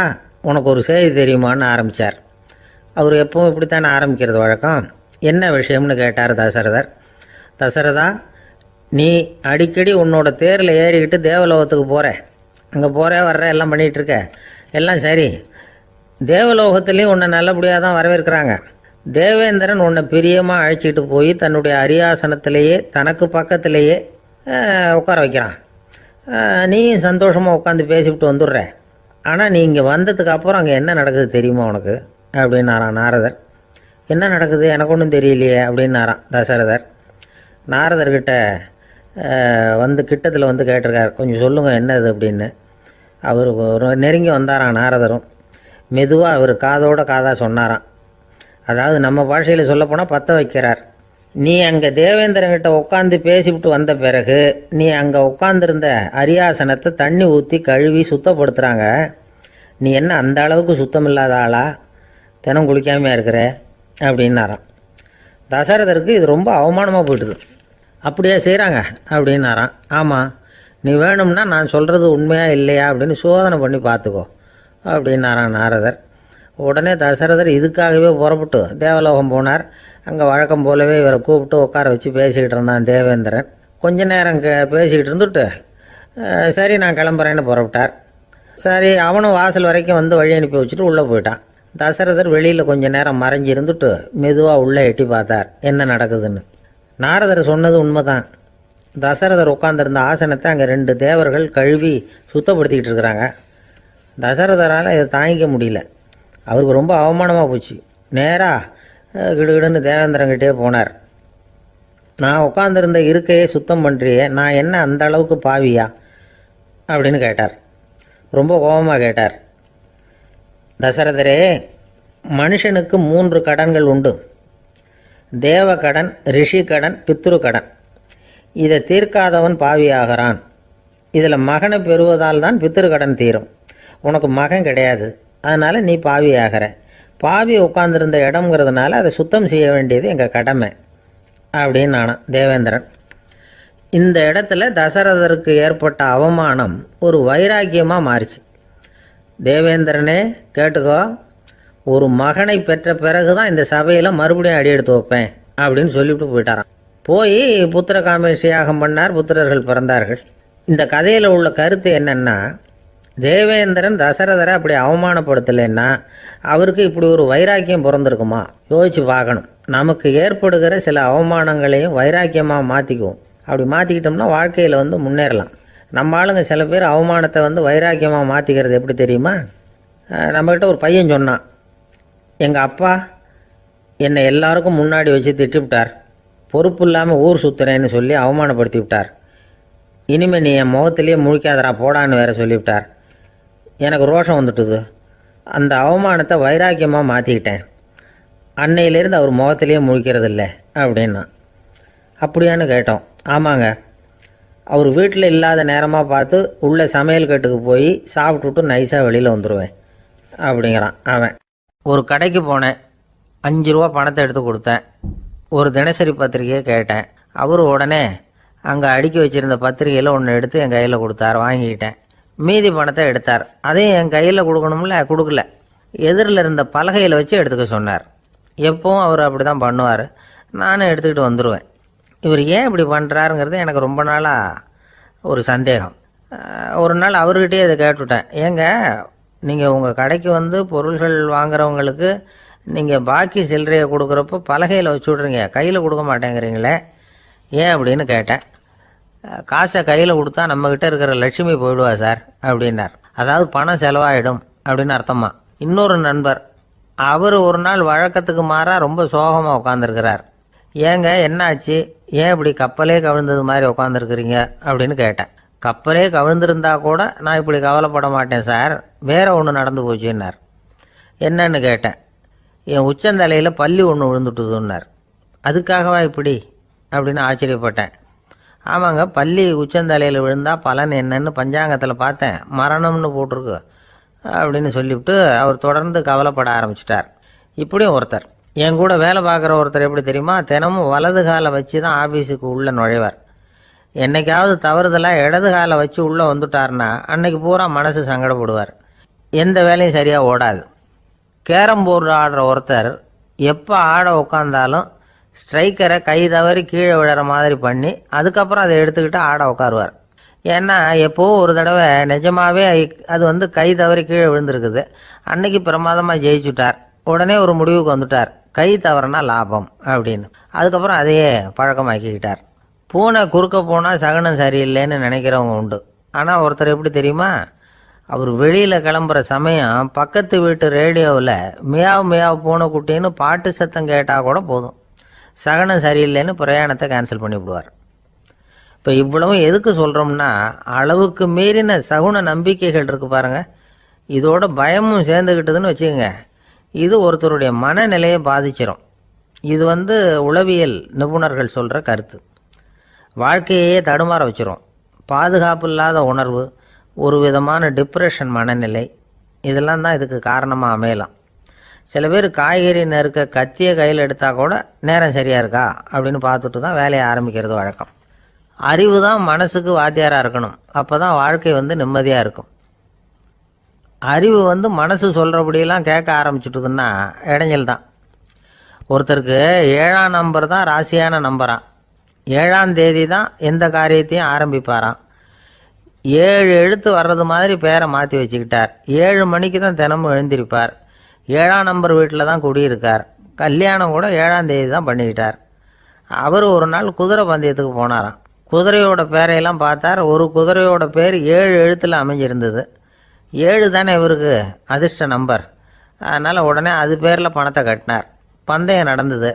Speaker 1: உனக்கு ஒரு செய்தி தெரியுமான்னு ஆரம்பித்தார். அவர் எப்பவும் இப்படித்தானே ஆரம்பிக்கிறது வழக்கம். என்ன விஷயம்னு கேட்டார் தசரதர். தசரதா, நீ அடிக்கடி உன்னோட தேரில் ஏறிக்கிட்டு தேவலோகத்துக்கு போகிற, அங்கே போகிற வர்ற எல்லாம் பண்ணிகிட்ருக்க, எல்லாம் சரி. தேவலோகத்துலேயும் உன்னை நல்லபடியாக தான் வரவேற்கிறாங்க. தேவேந்திரன் உன்னை பிரியமாக அழைச்சிட்டு போய் தன்னுடைய அரியாசனத்திலேயே தனக்கு பக்கத்திலேயே உட்கார வைக்கிறான். நீயும் சந்தோஷமாக உட்காந்து பேசிவிட்டு வந்துடுற. ஆனால் நீ இங்கே வந்ததுக்கு அப்புறம் அங்கே என்ன நடக்குது தெரியுமா உனக்கு அப்படின்னாரான் நாரதர். என்ன நடக்குது எனக்கு ஒன்றும் தெரியலையே அப்படின்னாரான் தசரதர். நாரதர்கிட்ட வந்து கிட்டத்தில் வந்து கேட்டிருக்கார், கொஞ்சம் சொல்லுங்கள் என்னது அப்படின்னு. அவர் நெருங்கி வந்தாரான் நாரதரும். மெதுவாக அவர் காதோட காதாக சொன்னாராம். அதாவது நம்ம பாஷையில் சொல்லப்போனால் பற்ற வைக்கிறார். நீ அங்கே தேவேந்திரங்கிட்ட உட்காந்து பேசிவிட்டு வந்த பிறகு நீ அங்கே உட்காந்துருந்த அரியாசனத்தை தண்ணி ஊற்றி கழுவி சுத்தப்படுத்துகிறாங்க. நீ என்ன அந்த அளவுக்கு சுத்தம் இல்லாத ஆளா, தினம் குளிக்காமையாக இருக்கிற அப்படின்னாராம். தசரதருக்கு இது ரொம்ப அவமானமாக போயிட்டுது. அப்படியே செய்கிறாங்க அப்படின்னாராம். ஆமாம், நீ வேணும்னா நான் சொல்கிறது உண்மையா இல்லையா அப்படின்னு சோதனை பண்ணி பார்த்துக்கோ அப்படின்னாரான் நாரதர். உடனே தசரதர் இதுக்காகவே புறப்பட்டு தேவலோகம் போனார். அங்கே வழக்கம் போலவே இவரை கூப்பிட்டு உட்கார வச்சு பேசிக்கிட்டு இருந்தான் தேவேந்திரன். கொஞ்ச நேரம் பேசிக்கிட்டு இருந்துட்டு சரி நான் கிளம்புறேன்னு புறப்பட்டார். சரி, அவனும் வாசல் வரைக்கும் வந்து வழி அனுப்பி வச்சுட்டு உள்ளே போயிட்டான். தசரதர் வெளியில் கொஞ்ச நேரம் மறைஞ்சி இருந்துட்டு மெதுவாக உள்ளே எட்டி பார்த்தார் என்ன நடக்குதுன்னு. நாரதர் சொன்னது உண்மைதான். தசரதர் உட்காந்துருந்த ஆசனத்தை அங்கே 2 தேவர்கள் கழுவி சுத்தப்படுத்திக்கிட்டு இருக்கிறாங்க. தசரதரால் இதை தாங்கிக்க முடியல. அவருக்கு ரொம்ப அவமானமாக போச்சு. நேராக கிடுகிடுன்னு தேவேந்திரங்கிட்டே போனார். நான் உட்காந்துருந்த இருக்கையே சுத்தம் பண்ணுறியே, நான் என்ன அந்த அளவுக்கு பாவியா அப்படின்னு கேட்டார். ரொம்ப கோபமாக கேட்டார். தசரதரே, மனுஷனுக்கு 3 கடன்கள் உண்டு. தேவ கடன், ரிஷி கடன், பித்ரு கடன். இதை தீர்க்காதவன் பாவியாகிறான். இதில் மகனை பெறுவதால் தான் பித்ரு கடன் தீரும். உனக்கு மகன் கிடையாது, அதனால் நீ பாவி ஆகிற. பாவி உட்காந்துருந்த இடம்ங்கிறதுனால அதை சுத்தம் செய்ய வேண்டியது எங்கள் கடமை அப்படின்னு நானான் தேவேந்திரன். இந்த இடத்துல தசரதருக்கு ஏற்பட்ட அவமானம் ஒரு வைராக்கியமாக மாறிச்சு. தேவேந்திரனே கேட்டுக்கோ, ஒரு மகனை பெற்ற பிறகு தான் இந்த சபையில் மறுபடியும் அடி எடுத்து வைப்பேன் அப்படின்னு சொல்லிவிட்டு போயிட்டாரான். போய் புத்திர காமேஷ் யாகம் பண்ணார். புத்திரர்கள் பிறந்தார்கள். இந்த கதையில் உள்ள கருத்து என்னென்னா, தேவேந்திரன் தசரதரை அப்படி அவமானப்படுத்தலைன்னா அவருக்கு இப்படி ஒரு வைராக்கியம் பிறந்திருக்குமா? யோசித்து பார்க்கணும். நமக்கு ஏற்படுகிற சில அவமானங்களையும் வைராக்கியமாக மாற்றிக்குவோம். அப்படி மாற்றிக்கிட்டோம்னா வாழ்க்கையில் வந்து முன்னேறலாம். நம்ம ஆளுங்க சில பேர் அவமானத்தை வந்து வைராக்கியமாக மாற்றிக்கிறது எப்படி தெரியுமா? நம்மக்கிட்ட ஒரு பையன் சொன்னான், எங்கள் அப்பா என்னை எல்லாருக்கும் முன்னாடி வச்சு திட்டிவிட்டார், பொறுப்பு இல்லாமல் ஊர் சுற்றுறேன்னு சொல்லி அவமானப்படுத்தி விட்டார். இனிமேல் நீ என் முகத்திலேயே முழிக்காதரா போடான்னு வேற சொல்லிவிட்டார். எனக்கு ரோஷம் வந்துட்டுது. அந்த அவமானத்தை வைராக்கியமாக மாற்றிக்கிட்டேன். அன்னையிலேருந்து அவர் முகத்திலேயே முழிக்கிறதில்ல அப்படின்னா. அப்படியான்னு கேட்டோம். ஆமாங்க, அவர் வீட்டில் இல்லாத நேரமாக பார்த்து உள்ள சமையல் கட்டுக்கு போய் சாப்பிட்டுட்டு நைஸாக வெளியில் வந்துடுவேன் அப்படிங்கிறான் அவன். ஒரு கடைக்கு போனேன், 5 ரூபா பணத்தை எடுத்து கொடுத்தேன். ஒரு தினசரி பத்திரிகையை கேட்டேன். அவர் உடனே அங்கே அடுக்கி வச்சுருந்த பத்திரிகையில் ஒன்று எடுத்து என் கையில் கொடுத்தார். வாங்கிக்கிட்டேன். மீதி பணத்தை எடுத்தார். அதையும் என் கையில் கொடுக்கணும்ல, கொடுக்கல. எதிரில் இருந்த பலகையில் வச்சு எடுத்துக்க சொன்னார். எப்பவும் அவர் அப்படி தான் பண்ணுவார். நானும் எடுத்துக்கிட்டு வந்துடுவேன். இவர் ஏன் இப்படி பண்ணுறாருங்கிறது எனக்கு ரொம்ப நாளாக ஒரு சந்தேகம். ஒரு நாள் அவர்கிட்டயே இதை கேட்டுவிட்டேன். ஏங்க, நீங்கள் உங்கள் கடைக்கு வந்து பொருள்கள் வாங்குறவங்களுக்கு நீங்கள் பாக்கி சில்லறையை கொடுக்குறப்போ பலகையில் வச்சு விட்றீங்க, கையில் கொடுக்க மாட்டேங்கிறீங்களே, ஏன் அப்படின்னு கேட்டேன். காசை கையில் கொடுத்தா நம்மக்கிட்ட இருக்கிற லட்சுமி போயிடுவா சார் அப்படின்னார். அதாவது பணம் செலவாயிடும் அப்படின்னு அர்த்தமா. இன்னொரு நண்பர், அவர் ஒரு நாள் வழக்கத்துக்கு மாறாக ரொம்ப சோகமாக உட்காந்துருக்கிறார். ஏங்க என்னாச்சு, ஏன் இப்படி கப்பலே கவிழ்ந்தது மாதிரி உட்காந்துருக்குறீங்க அப்படின்னு கேட்டேன். கப்பலே கவிழ்ந்திருந்தா கூட நான் இப்படி கவலைப்பட மாட்டேன் சார், வேற ஒன்று நடந்து போச்சுன்னார். என்னன்னு கேட்டேன். என் உச்சந்தலையில் பல்லி ஒன்று விழுந்துட்டுதுன்னார். அதுக்காகவா இப்படி அப்படின்னு ஆச்சரியப்பட்டேன். ஆமாங்க, பல்லி உச்சந்தலையில் விழுந்தால் பலன் என்னன்னு பஞ்சாங்கத்தில் பார்த்தேன், மரணம்னு போட்டிருக்கு அப்படின்னு சொல்லிவிட்டு அவர் தொடர்ந்து கவலைப்பட ஆரம்பிச்சிட்டார். இப்படியும் ஒருத்தர். என் கூட வேலை பார்க்குற ஒருத்தர் எப்படி தெரியுமா, தினமும் வலது காலை வச்சு தான் ஆஃபீஸுக்கு உள்ளே நுழைவார். என்னைக்காவது தவறுதலாக இடது காலை வச்சு உள்ளே வந்துட்டார்னா அன்னைக்கு பூரா மனசு சங்கடப்படுவார். எந்த வேலையும் சரியாக ஓடாது. கேரம் போர்டு ஆடுற ஒருத்தர் எப்போ ஆட உட்காந்தாலும் ஸ்ட்ரைக்கரை கை தவறி கீழே விழுற மாதிரி பண்ணி அதுக்கப்புறம் அதை எடுத்துக்கிட்டு ஆட உட்காருவார். ஏன்னா எப்போவோ ஒரு தடவை நிஜமாகவே அது கை தவறி கீழே விழுந்திருக்குது. அன்னைக்கு பிரமாதமாக ஜெயிச்சுட்டார். உடனே ஒரு முடிவுக்கு வந்துட்டார், கை தவறுனா லாபம் அப்படின்னு. அதுக்கப்புறம் அதையே பழக்கமாக்கிக்கிட்டார். பூனை குறுக்க போனால் சகனம் சரியில்லைன்னு நினைக்கிறவங்க உண்டு. ஆனால் ஒருத்தர் எப்படி தெரியுமா, அவர் வெளியில் கிளம்புற சமயம் பக்கத்து வீட்டு ரேடியோவில் மியாவ் மியாவ் பூனைக்குட்டின்னு பாட்டு சத்தம் கேட்டால் கூட போதும், சகனம் சரியில்லைன்னு பிரயாணத்தை கேன்சல் பண்ணிவிடுவார். இப்போ இவ்வளவும் எதுக்கு சொல்கிறோம்னா, அளவுக்கு மீறின சகுன நம்பிக்கைகள் இருக்குது பாருங்கள், இதோட பயமும் சேர்ந்துக்கிட்டதுன்னு வச்சுக்கோங்க, இது ஒருத்தருடைய மனநிலையை பாதிச்சிடும். இது உளவியல் நிபுணர்கள் சொல்கிற கருத்து. வாழ்க்கையே தடுமாற வச்சிரும். பாதுகாப்பு இல்லாத உணர்வு, ஒரு விதமான டிப்ரெஷன் மனநிலை, இதெல்லாம் தான் இதுக்கு காரணமாக அமையலாம். சில பேர் காய்கறி நறுக்க கத்தியை கையில் எடுத்தால் கூட நேரம் சரியாக இருக்கா அப்படின்னு பார்த்துட்டு தான் வேலையை ஆரம்பிக்கிறது வழக்கம். அறிவு தான் மனசுக்கு வாத்தியாராக இருக்கணும். அப்போ தான் வாழ்க்கை நிம்மதியாக இருக்கும். அறிவு மனசு சொல்கிறபடியெல்லாம் கேட்க ஆரம்பிச்சுட்டுதுன்னா இடைஞ்சல் தான். ஒருத்தருக்கு 7ஆம் நம்பர் தான் ராசியான நம்பரான். 7ஆம் தேதி தான் எந்த காரியத்தையும் ஆரம்பிப்பாராம். 7 எழுத்து வர்றது மாதிரி பேரை மாற்றி வச்சுக்கிட்டார். 7 மணிக்கு தான் தினமும் எழுந்திருப்பார். 7ஆம் நம்பர் வீட்டில் தான் குடியிருக்கார். கல்யாணம் கூட 7ஆம் தேதி தான் பண்ணிக்கிட்டார். அவர் ஒரு நாள் குதிரை பந்தயத்துக்கு போனாராம். குதிரையோட பேரையெல்லாம் பார்த்தார். ஒரு குதிரையோட பேர் 7 எழுத்தில் அமைஞ்சிருந்தது. 7 தானே இவருக்கு அதிர்ஷ்ட நம்பர். அதனால் உடனே அது பேரில் பணத்தை கட்டினார். பந்தயம் நடந்தது.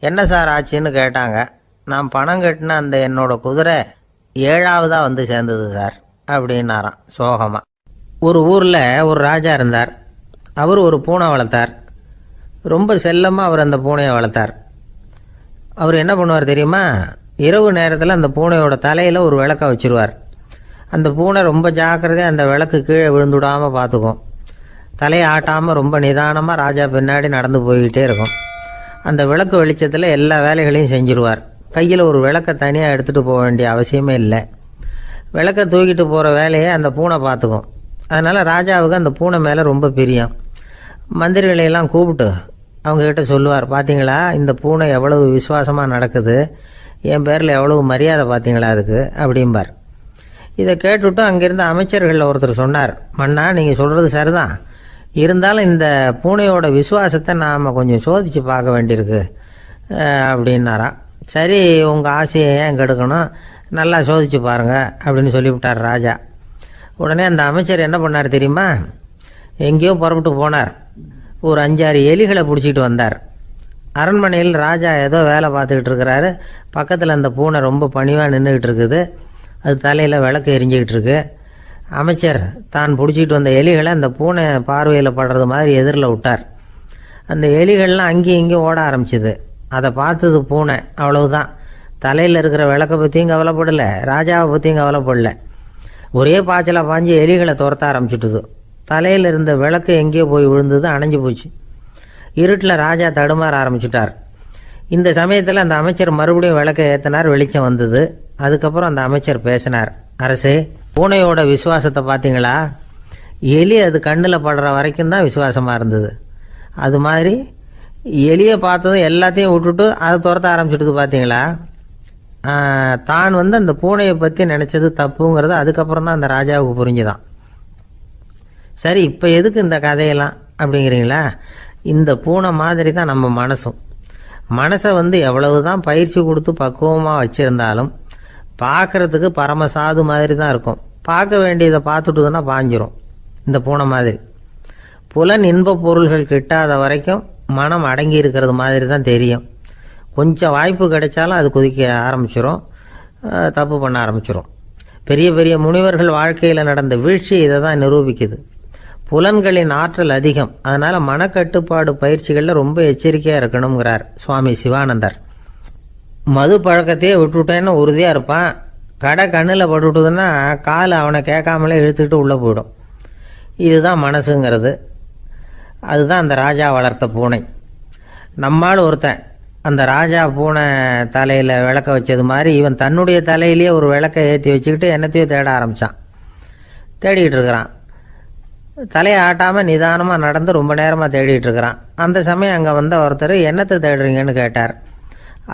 Speaker 1: என்ன சார் ஆச்சுன்னு கேட்டாங்க. நான் பணம் கட்டின அந்த என்னோட குதிரை 7ஆவதாக சேர்ந்தது சார் அப்படின்னாராம் சோகமாக. ஒரு ஊரில் ஒரு ராஜா இருந்தார். அவர் ஒரு பூனை வளர்த்தார். ரொம்ப செல்லமாக அவர் அந்த பூனையை வளர்த்தார். அவர் என்ன பண்ணுவார் தெரியுமா, இரவு நேரத்தில் அந்த பூனையோட தலையில் ஒரு விளக்கை வச்சுருவார். அந்த பூனை ரொம்ப ஜாக்கிரதையாக அந்த விளக்கு கீழே விழுந்துடாமல் பார்த்துக்கும். தலையை ஆட்டாமல் ரொம்ப நிதானமாக ராஜா பின்னாடி நடந்து போய்கிட்டே இருக்கும். அந்த விளக்கு வெளிச்சத்தில் எல்லா வேலைகளையும் செஞ்சுருவார். கையில் ஒரு விளக்கை தனியாக எடுத்துகிட்டு போக வேண்டிய அவசியமே இல்லை. விளக்கை தூக்கிட்டு போகிற வேலையை அந்த பூனை பார்த்துக்கும். அதனால் ராஜாவுக்கு அந்த பூனை மேலே ரொம்ப பிரியம். மந்திரிகளையெல்லாம் கூப்பிட்டு அவங்கக்கிட்ட சொல்லுவார், பார்த்தீங்களா இந்த பூனை எவ்வளவு விசுவாசமாக நடக்குது, என் பேரில் எவ்வளவு மரியாதை பார்த்தீங்களா அதுக்கு அப்படிம்பார். இதை கேட்டுவிட்டு அங்கேருந்த அமைச்சர்களில் ஒருத்தர் சொன்னார், மன்னா நீங்கள் சொல்கிறது சரிதான், இருந்தாலும் இந்த பூனையோட விசுவாசத்தை நாம் கொஞ்சம் சோதித்து பார்க்க வேண்டியிருக்கு அப்படின்னாராம். சரி, உங்கள் ஆசையை ஏன் கெடுக்கணும், நல்லா சோதித்து பாருங்கள் அப்படின்னு சொல்லிவிட்டார் ராஜா. உடனே அந்த அமைச்சர் என்ன பண்ணார் தெரியுமா, எங்கேயோ புறப்பட்டு போனார். ஒரு 5-6 எலிகளை பிடிச்சிட்டு வந்தார். அரண்மனையில் ராஜா ஏதோ வேலை பார்த்துக்கிட்டு இருக்கிறாரு. பக்கத்தில் அந்த பூனை ரொம்ப பணிவாக நின்றுக்கிட்டு இருக்குது. அது தலையில் விளக்கு எரிஞ்சிக்கிட்டு இருக்கு. அமைச்சர் தான் பிடிச்சிட்டு வந்த எலிகளை அந்த பூனை பார்வையில் படுறது மாதிரி எதிரில் விட்டார். அந்த எலிகள்லாம் அங்கேயும் இங்கேயும் ஓட ஆரம்பிச்சிது. அதை பார்த்தது பூனை, அவ்வளவுதான். தலையில் இருக்கிற விளக்கை பற்றியும் கவலைப்படலை, ராஜாவை பற்றியும் கவலைப்படலை. ஒரே பாய்ச்சலாக பாஞ்சு எலிகளை துரத்த ஆரம்பிச்சுட்டுது. தலையில் இருந்த விளக்கு எங்கேயோ போய் விழுந்தது, அணைஞ்சு போச்சு. இருட்டில் ராஜா தடுமாற ஆரம்பிச்சுட்டார். இந்த சமயத்தில் அந்த அமைச்சர் மறுபடியும் விளக்கை ஏற்றினார். வெளிச்சம் வந்தது. அதுக்கப்புறம் அந்த அமைச்சர் பேசினார், அரசே, பூனையோட விசுவாசத்தை பார்த்தீங்களா, எலி அது கண்ணில் படுற வரைக்கும் தான் விசுவாசமாக இருந்தது. அது மாதிரி எலியை பார்த்ததும் எல்லாத்தையும் விட்டுட்டு அதை துரத்த ஆரம்பிச்சுட்டு பார்த்தீங்களா. தான் அந்த பூனையை பற்றி நினச்சது தப்புங்கிறது அதுக்கப்புறம் தான் அந்த ராஜாவுக்கு புரிஞ்சுதான். சரி, இப்போ எதுக்கு இந்த கதையெல்லாம் அப்படிங்கிறீங்களா, இந்த பூனை மாதிரி தான் நம்ம மனசும். மனசை எவ்வளவு தான் பயிற்சி கொடுத்து பக்குவமாக வச்சுருந்தாலும் பார்க்குறதுக்கு பரமசாது மாதிரி தான் இருக்கும். பார்க்க வேண்டியதை பார்த்துட்டுதுன்னா பாஞ்சிரும். இந்த பூனை மாதிரி புலன் இன்ப பொருள்கள் கிட்டாத வரைக்கும் மனம் அடங்கி இருக்கிறது மாதிரி தான் தெரியும். கொஞ்சம் வாய்ப்பு கிடைச்சாலும் அது குதிக்க ஆரம்பிச்சிடும், தப்பு பண்ண ஆரம்பிச்சிடும். பெரிய பெரிய முனிவர்கள் வாழ்க்கையில் நடந்த வீழ்ச்சி இதை தான் நிரூபிக்குது. புலன்களின் ஆற்றல் அதிகம். அதனால் மனக்கட்டுப்பாடு பயிற்சிகளில் ரொம்ப எச்சரிக்கையாக இருக்கணுங்கிறார் சுவாமி சிவானந்தர். மது பழக்கத்தையே விட்டுவிட்டேன்னு உறுதியாக இருப்பான். கடை கண்ணில் பட்டுவிட்டதுன்னா கால் அவனை கேட்காமலே இழுத்துக்கிட்டு உள்ளே போயிடும். இதுதான் மனசுங்கிறது. அதுதான் அந்த ராஜா வளர்த்த பூனை. நம்மால் ஒருத்தன் அந்த ராஜா பூனை தலையில் விளக்க வச்சது மாதிரி இவன் தன்னுடைய தலையிலேயே ஒரு விளக்கை ஏற்றி வச்சுக்கிட்டு என்னத்தையோ தேட ஆரம்பித்தான். தேடிக்கிட்டு இருக்கிறான். தலையை ஆட்டாமல் நிதானமாக நடந்து ரொம்ப நேரமாக தேடிட்டு இருக்கிறான். அந்த சமயம் அங்கே வந்த ஒருத்தர் என்னத்தை தேடுறீங்கன்னு கேட்டார்.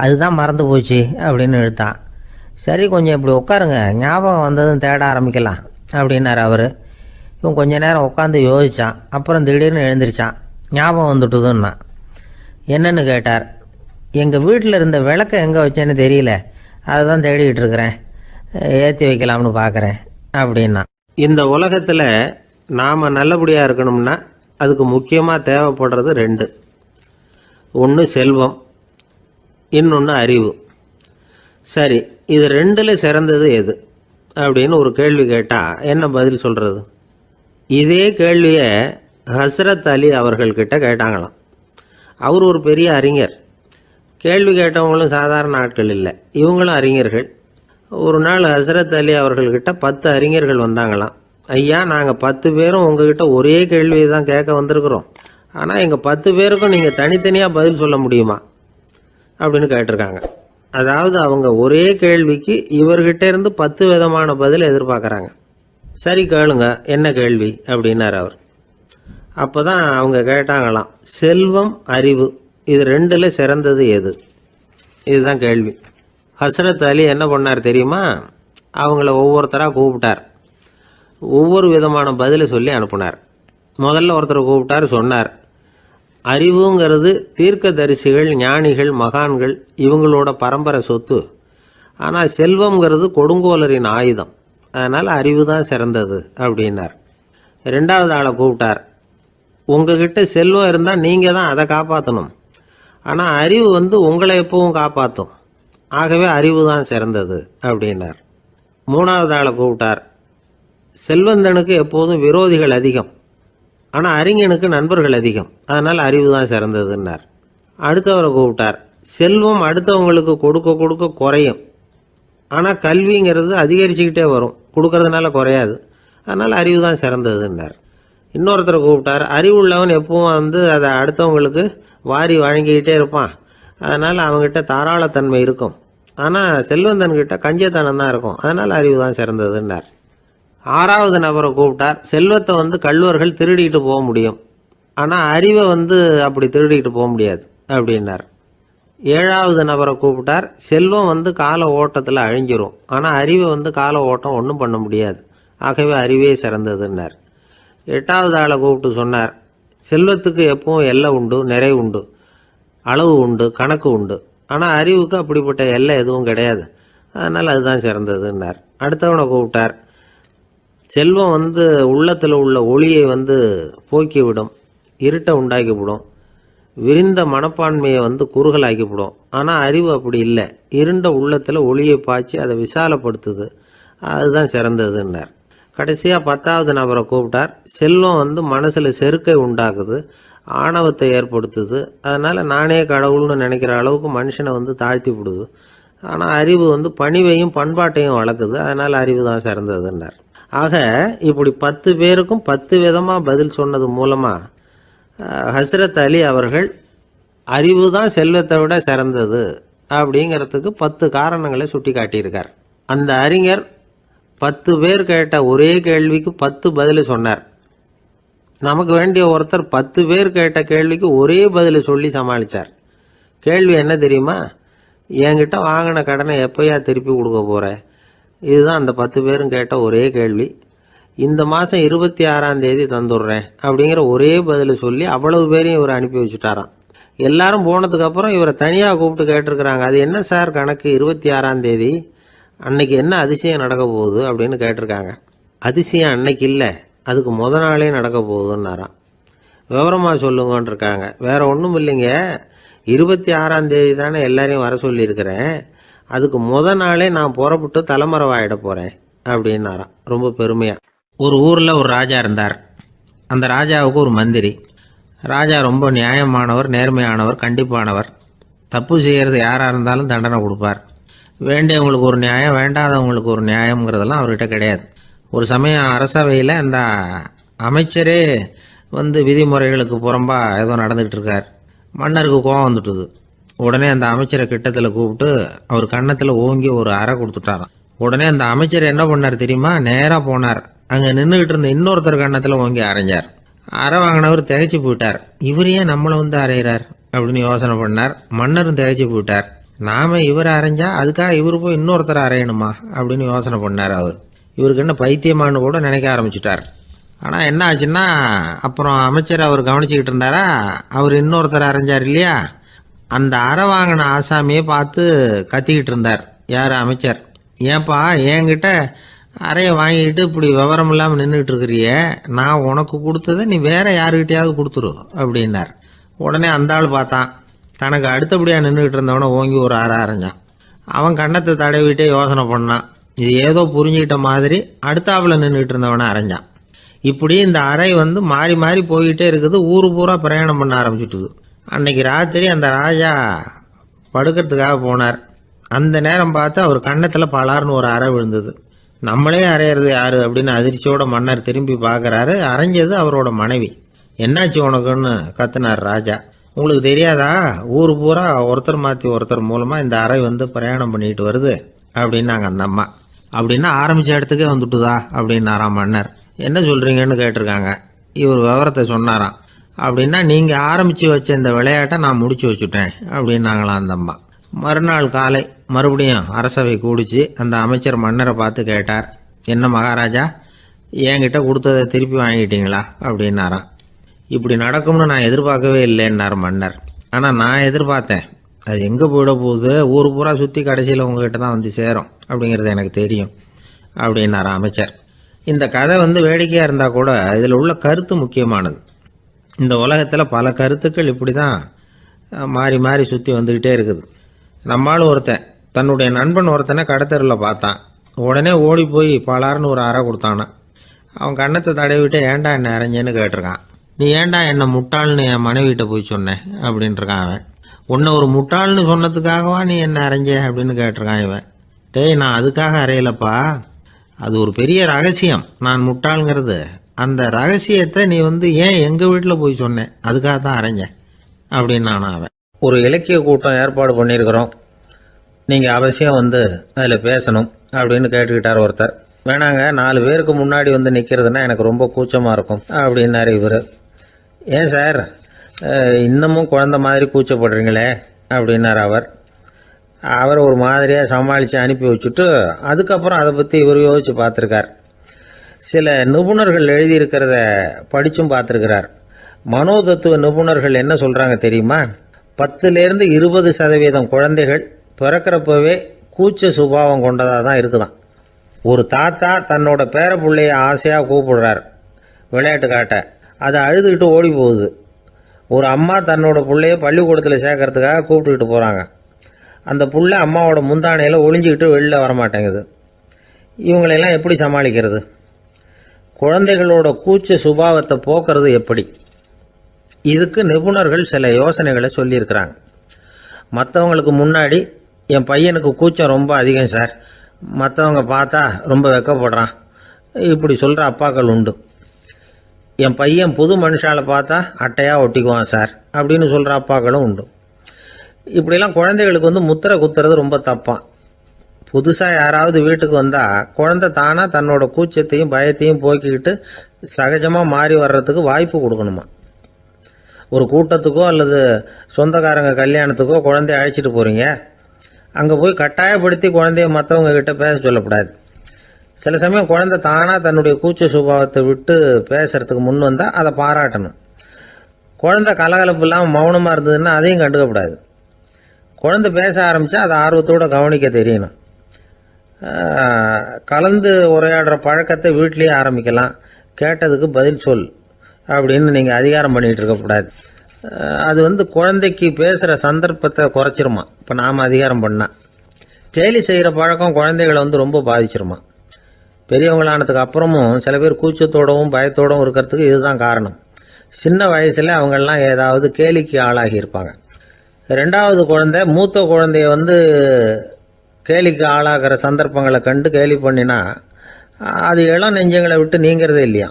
Speaker 1: அதுதான் மறந்து போச்சு அப்படின்னு இழுத்தான். சரி, கொஞ்சம் இப்படி உட்காருங்க, ஞாபகம் வந்ததும் தேட ஆரம்பிக்கலாம் அப்படின்னார் அவர். இவன் கொஞ்ச நேரம் உட்காந்து யோசித்தான். அப்புறம் திடீர்னு எழுந்திரிச்சான். ஞாபகம் வந்துட்டுதுன்னா. என்னன்னு கேட்டார். எங்கள் வீட்டில் இருந்த விளக்கை எங்கே வச்சேன்னு தெரியல, அதை தான் தேடிக்கிட்டு இருக்கிறேன், ஏற்றி வைக்கலாம்னு பார்க்குறேன் அப்படின்னா. இந்த உலகத்தில் நாம் நல்லபடியாக இருக்கணும்னா அதுக்கு முக்கியமாக தேவைப்படுறது 2. ஒன்று செல்வம், இன்னொன்று அறிவு. சரி, இது 2ல் சிறந்தது எது அப்படின்னு ஒரு கேள்வி கேட்டால் என்ன பதில் சொல்கிறது? இதே கேள்வியை ஹஸ்ரத் அலி அவர்கள்கிட்ட கேட்டாங்களாம். அவர் ஒரு பெரிய அறிஞர். கேள்வி கேட்டவங்களும் சாதாரண ஆட்கள் இல்லை, இவங்களும் அறிஞர்கள். ஒரு நாள் ஹஸ்ரத் அலி அவர்கள்கிட்ட 10 அறிஞர்கள் வந்தாங்களாம். ஐயா, நாங்கள் 10 பேரும் உங்ககிட்ட ஒரே கேள்வியை தான் கேட்க வந்திருக்கிறோம், ஆனால் எங்கள் 10 பேருக்கும் நீங்கள் தனித்தனியாக பதில் சொல்ல முடியுமா அப்படின்னு கேட்டிருக்காங்க. அதாவது அவங்க ஒரே கேள்விக்கு இவர்கிட்ட இருந்து 10 விதமான பதில் எதிர்பார்க்குறாங்க. சரி, கேளுங்க, என்ன கேள்வி அப்படின்னார் அவர். அப்போ தான் அவங்க கேட்டாங்களாம், செல்வம் அறிவு இது 2ல் சிறந்தது எது? இதுதான் கேள்வி. ஹஸ்ரத் அலி என்ன பண்ணார் தெரியுமா? அவங்கள ஒவ்வொருத்தராக கூப்பிட்டார். ஒவ்வொரு விதமான பதிலை சொல்லி அனுப்புனார். முதல்ல ஒருத்தரை கூப்பிட்டார். சொன்னார், அறிவுங்கிறது தீர்க்கதரிசிகள், ஞானிகள், மகான்கள் இவங்களோட பரம்பரை சொத்து. ஆனால் செல்வம்ங்கிறது கொடுங்கோலரின் ஆயுதம். அதனால் அறிவு தான் சிறந்தது அப்படின்னார். 2வது ஆளை கூப்பிட்டார். உங்ககிட்ட செல்வம் இருந்தால் நீங்கள் தான் அதை காப்பாற்றணும், ஆனால் அறிவு உங்களை எப்பவும் காப்பாற்றும். ஆகவே அறிவு தான் சிறந்தது அப்படின்னார். 3வது ஆளை கூப்பிட்டார். செல்வந்தனுக்கு எப்போதும் விரோதிகள் அதிகம், ஆனால் அறிஞனுக்கு நண்பர்கள் அதிகம். அதனால் அறிவு தான் சிறந்ததுன்னார். அடுத்தவரை கூப்பிட்டார். செல்வம் அடுத்தவங்களுக்கு கொடுக்க கொடுக்க குறையும், ஆனால் கல்விங்கிறது அதிகரிச்சுக்கிட்டே வரும், கொடுக்கறதுனால குறையாது. அதனால் அறிவு தான் சிறந்ததுன்னார். இன்னொருத்தரை கூப்பிட்டார். அறிவுள்ளவன் எப்பவும் அதை அடுத்தவங்களுக்கு வாரி வழங்கிக்கிட்டே இருப்பான், அதனால் அவங்ககிட்ட தாராளத்தன்மை இருக்கும். ஆனால் செல்வந்தன்கிட்ட கஞ்சத்தனம் தான் இருக்கும், அதனால் அறிவு தான் சிறந்ததுன்னார். 6வது நபரை கூப்பிட்டார். செல்வத்தை கள்வர்கள் திருடிட்டு போக முடியும், ஆனால் அறிவை அப்படி திருடிட்டு போக முடியாது அப்படின்னார். 7வது நபரை கூப்பிட்டார். செல்வம் கால ஓட்டத்தில் அழிஞ்சிரும், ஆனால் அறிவை கால ஓட்டம் ஒன்றும் பண்ண முடியாது, ஆகவே அறிவே சிறந்ததுன்னார். 8வது ஆளை கூப்பிட்டு சொன்னார், செல்வத்துக்கு எப்பவும் எல்லை உண்டு, நிறை உண்டு, அளவு உண்டு, கணக்கு உண்டு. ஆனால் அறிவுக்கு அப்படிப்பட்ட எல்லை எதுவும் கிடையாது, அதனால் அதுதான் சிறந்ததுன்னார். அடுத்தவனை கூப்பிட்டார். செல்வம் உள்ளத்தில் உள்ள ஒளியை போக்கிவிடும், இருட்டை உண்டாக்கிவிடும், விரிந்த மனப்பான்மையை குறுகலாக்கிவிடும். ஆனால் அறிவு அப்படி இல்லை, இருண்ட உள்ளத்தில் ஒளியை பாய்ச்சி அதை விசாலப்படுத்துது, அதுதான் சிறந்ததுன்னார். கடைசியாக 10வது நபரை கூப்பிட்டார். செல்வம் மனசில் செருக்கை உண்டாக்குது, ஆணவத்தை ஏற்படுத்துது, அதனால் நானே கடவுள்னு நினைக்கிற அளவுக்கு மனுஷனை தாழ்த்தி விடுது. ஆனால் அறிவு பணிவையும் பண்பாட்டையும் வளர்க்குது, அதனால் அறிவு தான் சிறந்ததுன்னார். ஆக இப்படி 10 பேருக்கும் 10 விதமாக பதில் சொன்னது மூலமாக ஹஸ்ரத் அலி அவர்கள் அறிவு தான் செல்வத்தை விட சிறந்தது அப்படிங்கிறதுக்கு 10 காரணங்களை சுட்டி காட்டியிருக்கார். அந்த அறிஞர் 10 பேர் கேட்ட ஒரே கேள்விக்கு 10 பதில் சொன்னார். நமக்கு வேண்டிய ஒருத்தர் 10 பேர் கேட்ட கேள்விக்கு ஒரே பதில் சொல்லி சமாளித்தார். கேள்வி என்ன தெரியுமா? என்கிட்ட வாங்கின கடனை எப்போயா திருப்பி கொடுக்க போகிற? இதுதான் அந்த 10 பேரும் கேட்ட ஒரே கேள்வி. இந்த மாதம் 26ஆம் தேதி தந்துடுறேன் அப்படிங்கிற ஒரே பதில் சொல்லி அவ்வளவு பேரையும் இவர் அனுப்பி வச்சுட்டாராம். எல்லாரும் போனதுக்கப்புறம் இவரை தனியாக கூப்பிட்டு கேட்டிருக்கிறாங்க. அது என்ன சார் கணக்கு, 26ஆம் தேதி அன்னைக்கு என்ன அதிசயம் நடக்க போகுது அப்படின்னு கேட்டிருக்காங்க. அதிசயம் அன்னைக்கு இல்லை, அதுக்கு நாளே நடக்க போகுதுன்னாராம். விவரமாக சொல்லுங்கன்னு இருக்காங்க. வேற ஒன்றும் இல்லைங்க, 26ஆம் தேதி தானே எல்லாரையும் வர சொல்லியிருக்கிறேன், அதுக்கு நாளே நான் புறப்பட்டு தலைமறைவாயிட போகிறேன் அப்படின்னாராம் ரொம்ப பெருமையாக. ஒரு ஊரில் ஒரு ராஜா இருந்தார். அந்த ராஜாவுக்கு ஒரு மந்திரி. ராஜா ரொம்ப நியாயமானவர், நேர்மையானவர், கண்டிப்பானவர். தப்பு செய்கிறது யாராக இருந்தாலும் தண்டனை கொடுப்பார். வேண்டியவங்களுக்கு ஒரு நியாயம், வேண்டாதவங்களுக்கு ஒரு நியாயங்கிறதெல்லாம் அவர்கிட்ட கிடையாது. ஒரு சமயம் அரசவையில் அந்த அமைச்சரே விதிமுறைகளுக்கு புறம்பா ஏதோ நடந்துகிட்டு இருக்கார். மன்னருக்கு கோபம் வந்துட்டுது. உடனே அந்த அமைச்சரை கிட்டத்தில் கூப்பிட்டு அவர் கன்னத்தில் ஓங்கி ஒரு அறை கொடுத்துட்டாராம். உடனே அந்த அமைச்சர் என்ன பண்ணார் தெரியுமா? நேராக போனார். அங்கே நின்றுக்கிட்டு இருந்த இன்னொருத்தர் கன்னத்தில் ஓங்கி அரைஞ்சார். அறை வாங்கினவர் திகைச்சு போயிட்டார். இவர் ஏன் நம்மளை வந்து அரைகிறார் அப்படின்னு யோசனை பண்ணார். மன்னரும் திகைச்சு போயிட்டார். நாம இவரை அரைஞ்சா அதுக்காக இவர் போய் இன்னொருத்தரை அரையணுமா அப்படின்னு யோசனை பண்ணார். இவருக்கு என்ன பைத்தியமானு கூட நினைக்க ஆரம்பிச்சிட்டார். ஆனால் என்ன ஆச்சுன்னா, அப்புறம் அமைச்சர் அவர் கவனிச்சுக்கிட்டு இருந்தாரா, அவர் இன்னொருத்தர் அரைஞ்சார் இல்லையா, அந்த அறை வாங்கின ஆசாமியை பார்த்து கத்திக்கிட்டு இருந்தார். யார்? அமைச்சர். ஏன்பா என்கிட்ட அறையை வாங்கிக்கிட்டு இப்படி விவரம் இல்லாமல் நின்றுட்டு இருக்கிறிய, நான் உனக்கு கொடுத்ததை நீ வேற யாருக்கிட்டையாவது கொடுத்துரு அப்படின்னார். உடனே அந்த ஆள் பார்த்தான். தனக்கு அடுத்தபடியாக நின்றுக்கிட்டு இருந்தவனை ஓங்கி ஒரு அறை அரைஞ்சான். அவன் கன்னத்தை தடவிட்டே யோசனை பண்ணான். இது ஏதோ புரிஞ்சுக்கிட்ட மாதிரி அடுத்தாப்புல நின்றுக்கிட்டு இருந்தவனை அரைஞ்சான். இப்படி இந்த அறை வந்து மாறி மாறி போய்கிட்டே இருக்குது. ஊரு பூரா பிரயாணம் பண்ண ஆரம்பிச்சுட்டுது. அன்னைக்கு ராத்திரி அந்த ராஜா படுக்கிறதுக்காக போனார். அந்த நேரம் பார்த்து அவர் கன்னத்தில் பலார்னு ஒரு அறை விழுந்தது. நம்மளே அரையிறது யாரு அப்படின்னு அதிர்ச்சியோட மன்னர் திரும்பி பார்க்குறாரு. அரைஞ்சது அவரோட மனைவி. என்னாச்சு உனக்குன்னு கத்துனார் ராஜா. உங்களுக்கு தெரியாதா, ஊர் பூரா ஒருத்தர் மாற்றி ஒருத்தர் மூலமாக இந்த அறை வந்து பிரயாணம் பண்ணிட்டு வருது அப்படின்னாங்க அந்த அம்மா. அப்படின்னா ஆரம்பித்த இடத்துக்கே வந்துட்டுதா அப்படின்னாராம் மன்னர். என்ன சொல்கிறீங்கன்னு கேட்டிருக்காங்க. இவர் விவரத்தை சொன்னாராம். அப்படின்னா நீங்கள் ஆரம்பித்து வச்ச இந்த விளையாட்டை நான் முடிச்சு வச்சுட்டேன் அப்படின்னாங்களாம் அந்த அம்மா. மறுநாள் காலை மறுபடியும் அரசவை கூடிச்சு அந்த அமைச்சர் மன்னரை பார்த்து கேட்டார். என்ன மகாராஜா, என்கிட்ட கொடுத்ததை திருப்பி வாங்கிட்டீங்களா அப்படின்னாராம். இப்படி நடக்கும்னு நான் எதிர்பார்க்கவே இல்லைன்னார் மன்னர். ஆனால் நான் எதிர்பார்த்தேன். அது எங்கே போயிட போகுது, ஊர் பூரா சுற்றி கடைசியில் உங்ககிட்ட தான் வந்து சேரும் அப்படிங்கிறது எனக்கு தெரியும் அப்படின்னார் அமைச்சர். இந்த கதை வந்து வேடிக்கையாக இருந்தால் கூட இதில் உள்ள கருத்து முக்கியமானது. இந்த உலகத்தில் பல கருத்துக்கள் இப்படி தான் மாறி மாறி சுற்றி வந்துக்கிட்டே இருக்குது. நம்மளும் ஒருத்தன் தன்னுடைய நண்பன் ஒருத்தனை கடத்தரில் பார்த்தான். உடனே ஓடி போய் பலார்னு ஒரு அறை கொடுத்தானான். அவன் கன்னத்தை தடவிட்டு ஏன்டா என்ன அரைஞ்சேன்னு கேட்டிருக்கான். நீ ஏன்டா என்னை முட்டாள்னு என் மனைவிட்ட போய் சொன்னேன் அப்படின்ட்டுருக்கான் அவன். உன்னை ஒரு முட்டாள்னு சொன்னதுக்காகவா நீ என்ன அரைஞ்ச அப்படின்னு கேட்டிருக்கான் இவன். டேய், நான் அதுக்காக அறையலப்பா, அது ஒரு பெரிய ரகசியம். நான் முட்டாளுங்கிறது அந்த ரகசியத்தை நீ வந்து ஏன் எங்கள் வீட்டில் போய் சொன்னேன், அதுக்காக தான் அரைஞ்சேன் அப்படின்னு நான் அவன். ஒரு இலக்கிய கூட்டம் ஏற்பாடு பண்ணியிருக்கிறோம், நீங்கள் அவசியம் வந்து அதில் பேசணும் அப்படின்னு கேட்டுக்கிட்டார் ஒருத்தர். வேணாங்க, 4 பேருக்கு முன்னாடி வந்து நிற்கிறதுனா எனக்கு ரொம்ப கூச்சமாக இருக்கும் அப்படின்னாரு இவர். ஏன் சார் இன்னமும் குழந்த மாதிரி கூச்சப்படுறீங்களே அப்படின்னார் அவர் ஒரு மாதிரியாக சமாளித்து அனுப்பி வச்சுட்டு அதுக்கப்புறம் அதை பற்றி இவர் யோசித்து பார்த்துருக்கார். சில நிபுணர்கள் எழுதியிருக்கிறத படித்தும் பார்த்துருக்கிறார். மனோதத்துவ நிபுணர்கள் என்ன சொல்கிறாங்க தெரியுமா? 10லேருந்து 20% குழந்தைகள் பிறக்கிறப்பவே கூச்ச சுபாவம் கொண்டதாக தான் இருக்குதான். ஒரு தாத்தா தன்னோட பேர பிள்ளைய ஆசையாக கூப்பிடுறார் விளையாட்டு காட்ட, அதை அழுதுகிட்டு ஓடி போகுது. ஒரு அம்மா தன்னோட பிள்ளைய பள்ளிக்கூடத்தில் சேர்க்கறதுக்காக கூப்பிட்டுக்கிட்டு போகிறாங்க. அந்த புள்ள அம்மாவோட முந்தானையில் ஒளிஞ்சிக்கிட்டு வெளில வரமாட்டேங்குது. இவங்களெல்லாம் எப்படி சமாளிக்கிறது? குழந்தைகளோட கூச்ச சுபாவத்தை போக்குறது எப்படி? இதுக்கு நிபுணர்கள் சில யோசனைகளை சொல்லியிருக்கிறாங்க. மற்றவங்களுக்கு முன்னாடி என் பையனுக்கு கூச்சம் ரொம்ப அதிகம் சார், மற்றவங்க பார்த்தா ரொம்ப வெக்கப்படுறான், இப்படி சொல்கிற அப்பாக்கள் உண்டு. என் பையன் புது மனுஷால பார்த்தா அட்டையாக ஒட்டிக்குவான் சார் அப்படின்னு சொல்கிற அப்பாக்களும் உண்டு. இப்படிலாம் குழந்தைகளுக்கு வந்து முத்திரை குத்துறது ரொம்ப தப்பான். புதுசாக யாராவது வீட்டுக்கு வந்தால் குழந்தை தானாக தன்னோட கூச்சத்தையும் பயத்தையும் போக்கிக்கிட்டு சகஜமாக மாறி வர்றதுக்கு வாய்ப்பு கொடுக்கணுமா. ஒரு கூட்டத்துக்கோ அல்லது சொந்தக்காரங்க கல்யாணத்துக்கோ குழந்தைய அழைச்சிட்டு போகிறீங்க, அங்கே போய் கட்டாயப்படுத்தி குழந்தைய மற்றவங்க கிட்ட பேச சொல்லக்கூடாது. சில சமயம் குழந்தை தானாக தன்னுடைய கூச்ச சுபாவத்தை விட்டு பேசுறதுக்கு முன் வந்தால் அதை பாராட்டணும். குழந்தை கலகலப்பு இல்லாமல் மௌனமாக இருந்ததுன்னா அதையும் கண்டுக்கக்கூடாது. குழந்தை பேச ஆரம்பித்தா அதை ஆர்வத்தோடு கவனிக்க தெரியணும். கலந்து உரையாடுற பழக்கத்தை வீட்டிலேயே ஆரம்பிக்கலாம். கேட்டதுக்கு பதில் சொல் அப்படின்னு நீங்கள் அதிகாரம் பண்ணிகிட்டு இருக்கக்கூடாது. அது வந்து குழந்தைக்கு பேசுகிற சந்தர்ப்பத்தை குறைச்சிருமா. இப்போ நாம் அதிகாரம் பண்ணால் கேலி செய்கிற பழக்கம் குழந்தைகளை வந்து ரொம்ப பாதிச்சிருமா. பெரியவங்களானதுக்கு அப்புறமும் சில பேர் கூச்சத்தோடவும் பயத்தோடவும் இருக்கிறதுக்கு இதுதான் காரணம். சின்ன வயசில் அவங்கெல்லாம் ஏதாவது கேலிக்கு ஆளாகி இருப்பாங்க. 2வது குழந்தை மூத்த குழந்தைய வந்து கேலிக்கு ஆளாகிற சந்தர்ப்பங்களை கண்டு கேலி பண்ணினா அது இளம் நெஞ்சங்களை விட்டு நீங்கிறதே இல்லையா.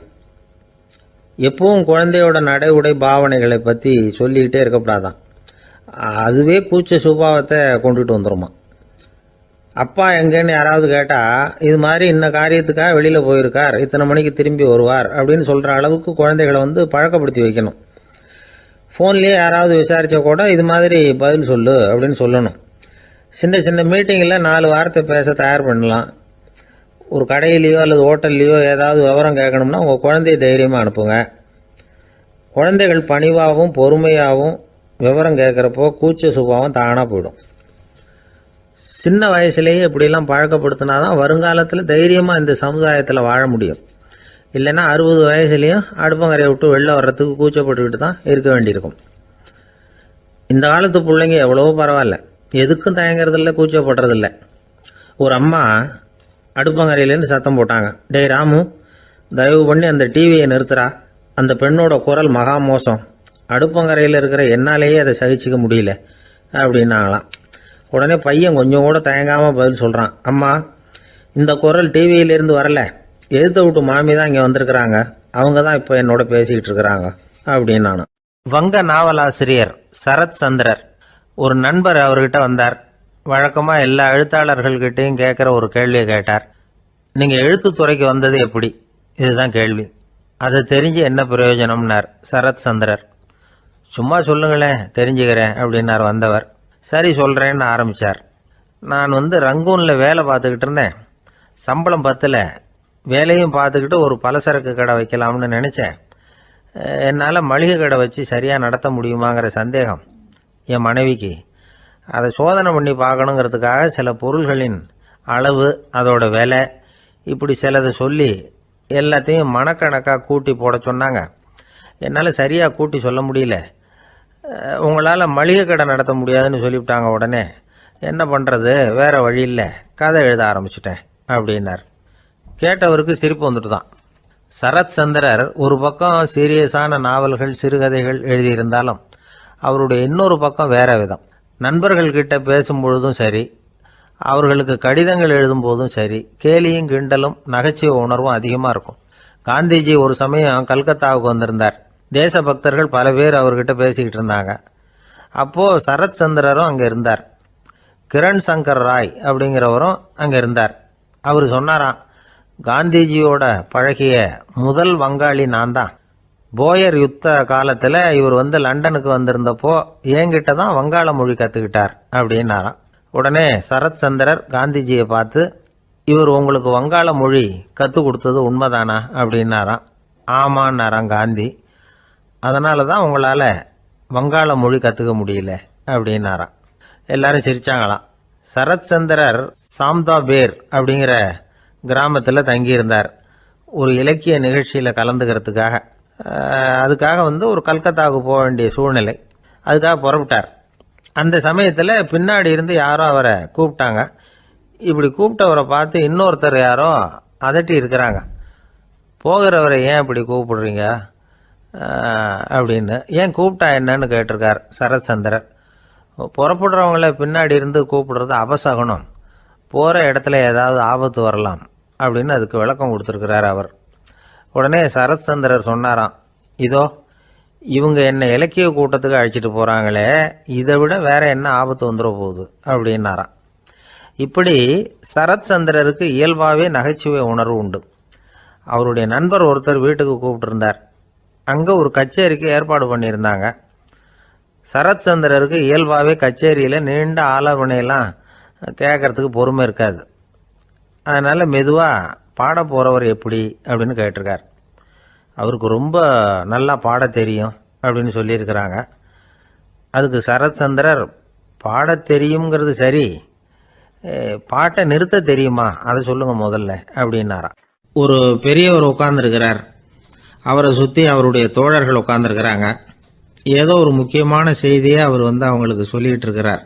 Speaker 1: எப்பவும் குழந்தையோட நடை உடை பாவனைகளை பற்றி சொல்லிக்கிட்டே இருக்கக்கூடாதான். அதுவே கூச்ச சுபாவத்தை கொண்டுட்டு வந்துருமா. அப்பா எங்கேன்னு யாராவது கேட்டால் இது மாதிரி இன்ன காரியத்துக்காக வெளியில் போயிருக்கார், இத்தனை மணிக்கு திரும்பி வருவார் அப்படின்னு சொல்கிற அளவுக்கு குழந்தைகளை பழக்கப்படுத்தி வைக்கணும். ஃபோன்லேயே யாராவது விசாரித்தா கூட இது மாதிரி பதில் சொல்லு அப்படின்னு சொல்லணும். சின்ன சின்ன மீட்டிங்கில் 4 வார்த்தை பேச தயார் பண்ணலாம். ஒரு கடையிலையோ அல்லது ஹோட்டல்லையோ ஏதாவது விவரம் கேட்கணும்னா உங்கள் குழந்தைய தைரியமாக அனுப்புங்க. குழந்தைகள் பணிவாகவும் பொறுமையாகவும் விவரம் கேட்குறப்போ கூச்ச சுபாவம் தானாக போயிடும். சின்ன வயசுலேயே இப்படிலாம் பழக்கப்படுத்தினா தான் வருங்காலத்தில் தைரியமாக இந்த சமுதாயத்தில் வாழ முடியும். இல்லைன்னா 60 வயசுலேயும் அடுப்பங்கரையை விட்டு வெளில வர்றதுக்கு கூச்சப்பட்டுக்கிட்டு தான் இருக்க வேண்டியிருக்கும். இந்த காலத்து பிள்ளைங்க எவ்வளவோ பரவாயில்ல, எதுக்கும் தயங்குறதில்ல, கூச்சப்படுறதில்ல. ஒரு அம்மா அடுப்பங்கரையிலேருந்து சத்தம் போட்டாங்க, டேய் ராமு, தயவு பண்ணி அந்த டிவியை நிறுத்துறா, அந்த பெண்ணோட குரல் மகா மோசம், அடுப்பங்கரையில் இருக்கிற என்னாலேயே அதை சகிச்சிக்க முடியல அப்படின்னாங்களாம். உடனே பையன் கொஞ்சம் கூட தயங்காமல் பதில் சொல்கிறான், அம்மா இந்த குரல் டிவியிலேருந்து வரல, எழுத்த விட்டு மாமி தான் இங்கே வந்திருக்கிறாங்க, அவங்க தான் இப்போ என்னோட பேசிக்கிட்டு இருக்கிறாங்க அப்படின்னு நானும். வங்க நாவலாசிரியர் சரத் சந்திரர் ஒரு நண்பர் அவர்கிட்ட வந்தார். வழக்கமாக எல்லா எழுத்தாளர்கள்கிட்டையும் கேட்குற ஒரு கேள்வியை கேட்டார். நீங்கள் எழுத்துத்துறைக்கு வந்தது எப்படி? இதுதான் கேள்வி. அதை தெரிஞ்சு என்ன பிரயோஜனம்னார் சரத் சந்திரர். சும்மா சொல்லுங்களேன், தெரிஞ்சுக்கிறேன் அப்படின்னார் வந்தவர். சரி சொல்கிறேன்னு ஆரம்பித்தார். நான் ரங்கூனில் வேலை பார்த்துக்கிட்டு இருந்தேன். சம்பளம் பத்தில், வேலையும் பார்த்துக்கிட்டு ஒரு பலசரக்கு கடை வைக்கலாம்னு நினச்சேன். என்னால் மளிகை கடை வச்சு சரியாக நடத்த முடியுமாங்கிற சந்தேகம் என் மனைவிக்கு. அதை சோதனை பண்ணி பார்க்கணுங்கிறதுக்காக சில பொருள்களின் அளவு, அதோட விலை, இப்படி சிலதை சொல்லி எல்லாத்தையும் மனக்கணக்காக கூட்டி போட சொன்னாங்க. என்னால் சரியாக கூட்டி சொல்ல முடியல. உங்களால் மளிகை கடை நடத்த முடியாதுன்னு சொல்லிவிட்டாங்க. உடனே என்ன பண்ணுறது, வேறு வழி இல்லை, கதை எழுத ஆரம்பிச்சிட்டேன் அப்படின்னார். கேட்டவருக்கு சிரிப்பு வந்துட்டு தான். சரத் சந்திரர் ஒரு பக்கம் சீரியஸான நாவல்கள், சிறுகதைகள் எழுதியிருந்தாலும் அவருடைய இன்னொரு பக்கம் வேற விதம். நண்பர்கள்கிட்ட பேசும்பொழுதும் சரி, அவர்களுக்கு கடிதங்கள் எழுதும்போதும் சரி, கேலியும் கிண்டலும் நகைச்சுவை உணர்வும் அதிகமாக இருக்கும். காந்திஜி ஒரு சமயம் கல்கத்தாவுக்கு வந்திருந்தார். தேசபக்தர்கள் பல பேர் அவர்கிட்ட பேசிக்கிட்டு இருந்தாங்க. அப்போது சரத் சந்திரரும் அங்கே இருந்தார். கிரண் சங்கர் ராய் அப்படிங்கிறவரும் அங்கே இருந்தார். அவர் சொன்னாராம், காந்திஜியோட பழகிய முதல் வங்காளி நான் தான். போயர் யுத்த காலத்தில் இவர் லண்டனுக்கு வந்திருந்தப்போ என்கிட்ட தான் வங்காள மொழி கற்றுக்கிட்டார் அப்படின்னாராம். உடனே சரத் சந்திரர் காந்திஜியை பார்த்து, இவர் உங்களுக்கு வங்காள மொழி கற்றுக் கொடுத்தது உண்மைதானா அப்படின்னாராம். ஆமான்னாராம் காந்தி. அதனால தான் உங்களால் வங்காள மொழி கற்றுக்க முடியல அப்படின்னாராம். எல்லாரும் சிரிச்சாங்களாம். சரத் சந்திரர் சாம்தாபேர் அப்படிங்கிற கிராமத்தில் தங்கியிருந்தார். ஒரு இலக்கிய நிகழ்ச்சியில் கலந்துக்கிறதுக்காக. அதுக்காக ஒரு கல்கத்தாவுக்கு போக வேண்டிய சூழ்நிலை. அதுக்காக புறப்பட்டார். அந்த சமயத்தில் பின்னாடி இருந்து யாரோ அவரை கூப்பிட்டாங்க. இப்படி கூப்பிட்டவரை பார்த்து இன்னொருத்தர் யாரோ அதட்டி இருக்கிறாங்க. போகிறவரை ஏன் இப்படி கூப்பிடுறீங்க அப்படின்னு. ஏன் கூப்பிட்டா என்னன்னு கேட்டிருக்கார் சரத் சந்திரர். புறப்படுறவங்கள பின்னாடி இருந்து கூப்பிடுறது அபசகுனம், போகிற இடத்துல ஏதாவது ஆபத்து வரலாம் அப்படின்னு அதுக்கு விளக்கம் கொடுத்துருக்கிறார் அவர். உடனே சரத் சந்திரர் சொன்னாராம், இதோ இவங்க என்னை இலக்கிய கூட்டத்துக்கு அழைச்சிட்டு போகிறாங்களே, இதை விட வேற என்ன ஆபத்து வந்துட போகுது அப்படின்னாராம். இப்படி சரத் சந்திரருக்கு இயல்பாகவே நகைச்சுவை உணர்வு உண்டு. அவருடைய நண்பர் ஒருத்தர் வீட்டுக்கு கூப்பிட்டுருந்தார். அங்கே ஒரு கச்சேரிக்கு ஏற்பாடு பண்ணியிருந்தாங்க. சரத் சந்திரருக்கு இயல்பாகவே கச்சேரியில் நீண்ட ஆலோசனையெல்லாம் கேட்கறதுக்கு பொறுமை இருக்காது. அதனால் மெதுவாக பாட போகிறவர் எப்படி அப்படின்னு கேட்டிருக்கார். அவருக்கு ரொம்ப நல்லா பாட தெரியும் அப்படின்னு சொல்லியிருக்கிறாங்க. அதுக்கு சரத் சந்திரர், பாட தெரியுங்கிறது சரி, பாட்டை நிறுத்த தெரியுமா அதை சொல்லுங்கள் முதல்ல அப்படின்னாராம். ஒரு பெரியவர் உட்கார்ந்துருக்கிறார். அவரை சுற்றி அவருடைய தோழர்கள் உட்காந்துருக்கிறாங்க. ஏதோ ஒரு முக்கியமான செய்தியை அவர் அவங்களுக்கு சொல்லிகிட்டு இருக்கிறார்.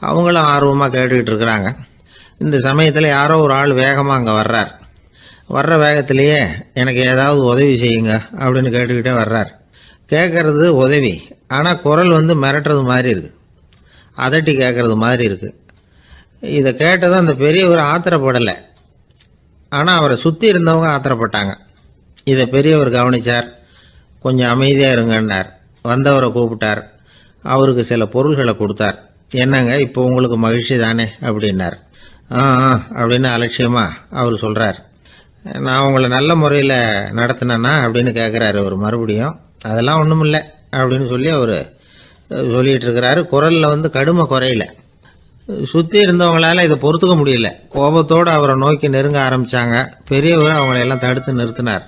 Speaker 1: அவங்களும் ஆர்வமாக கேட்டுக்கிட்டு இருக்கிறாங்க. இந்த சமயத்தில் யாரோ ஒரு ஆள் வேகமாக அங்கே வர்றார். வர்ற வேகத்திலேயே எனக்கு ஏதாவது உதவி செய்யுங்க அப்படின்னு கேட்டுக்கிட்டே வர்றார். கேட்கறது உதவி, ஆனால் குரல் மிரட்டுறது மாதிரி இருக்குது, அதட்டி கேட்கறது மாதிரி இருக்குது. இதை கேட்டதும் அந்த பெரியவர் ஆத்திரப்படலை, ஆனால் அவரை சுற்றி இருந்தவங்க ஆத்திரப்பட்டாங்க. இதை பெரியவர் கவனித்தார். கொஞ்சம் அமைதியாக இருங்கன்னார். வந்தவரை கூப்பிட்டார். அவருக்கு சில பொருள்களை கொடுத்தார். என்னங்க இப்போ உங்களுக்கு மகிழ்ச்சி தானே அப்படின்னார். ஆ அப்படின்னு அலட்சியமாக அவர் சொல்கிறார். நான் உங்களை நல்ல முறையில் நடத்தினேன்னா அப்படின்னு கேட்குறாரு அவர் மறுபடியும். அதெல்லாம் ஒன்றும் இல்லை அப்படின்னு சொல்லி அவர் சொல்லிகிட்டு இருக்கிறாரு. குரலில் கடுமை குறையில. சுற்றி இருந்தவங்களால இதை பொறுத்துக்க முடியல. கோபத்தோடு அவரை நோக்கி நெருங்க ஆரம்பித்தாங்க. பெரியவர் அவங்களையெல்லாம் தடுத்து நிறுத்தினார்.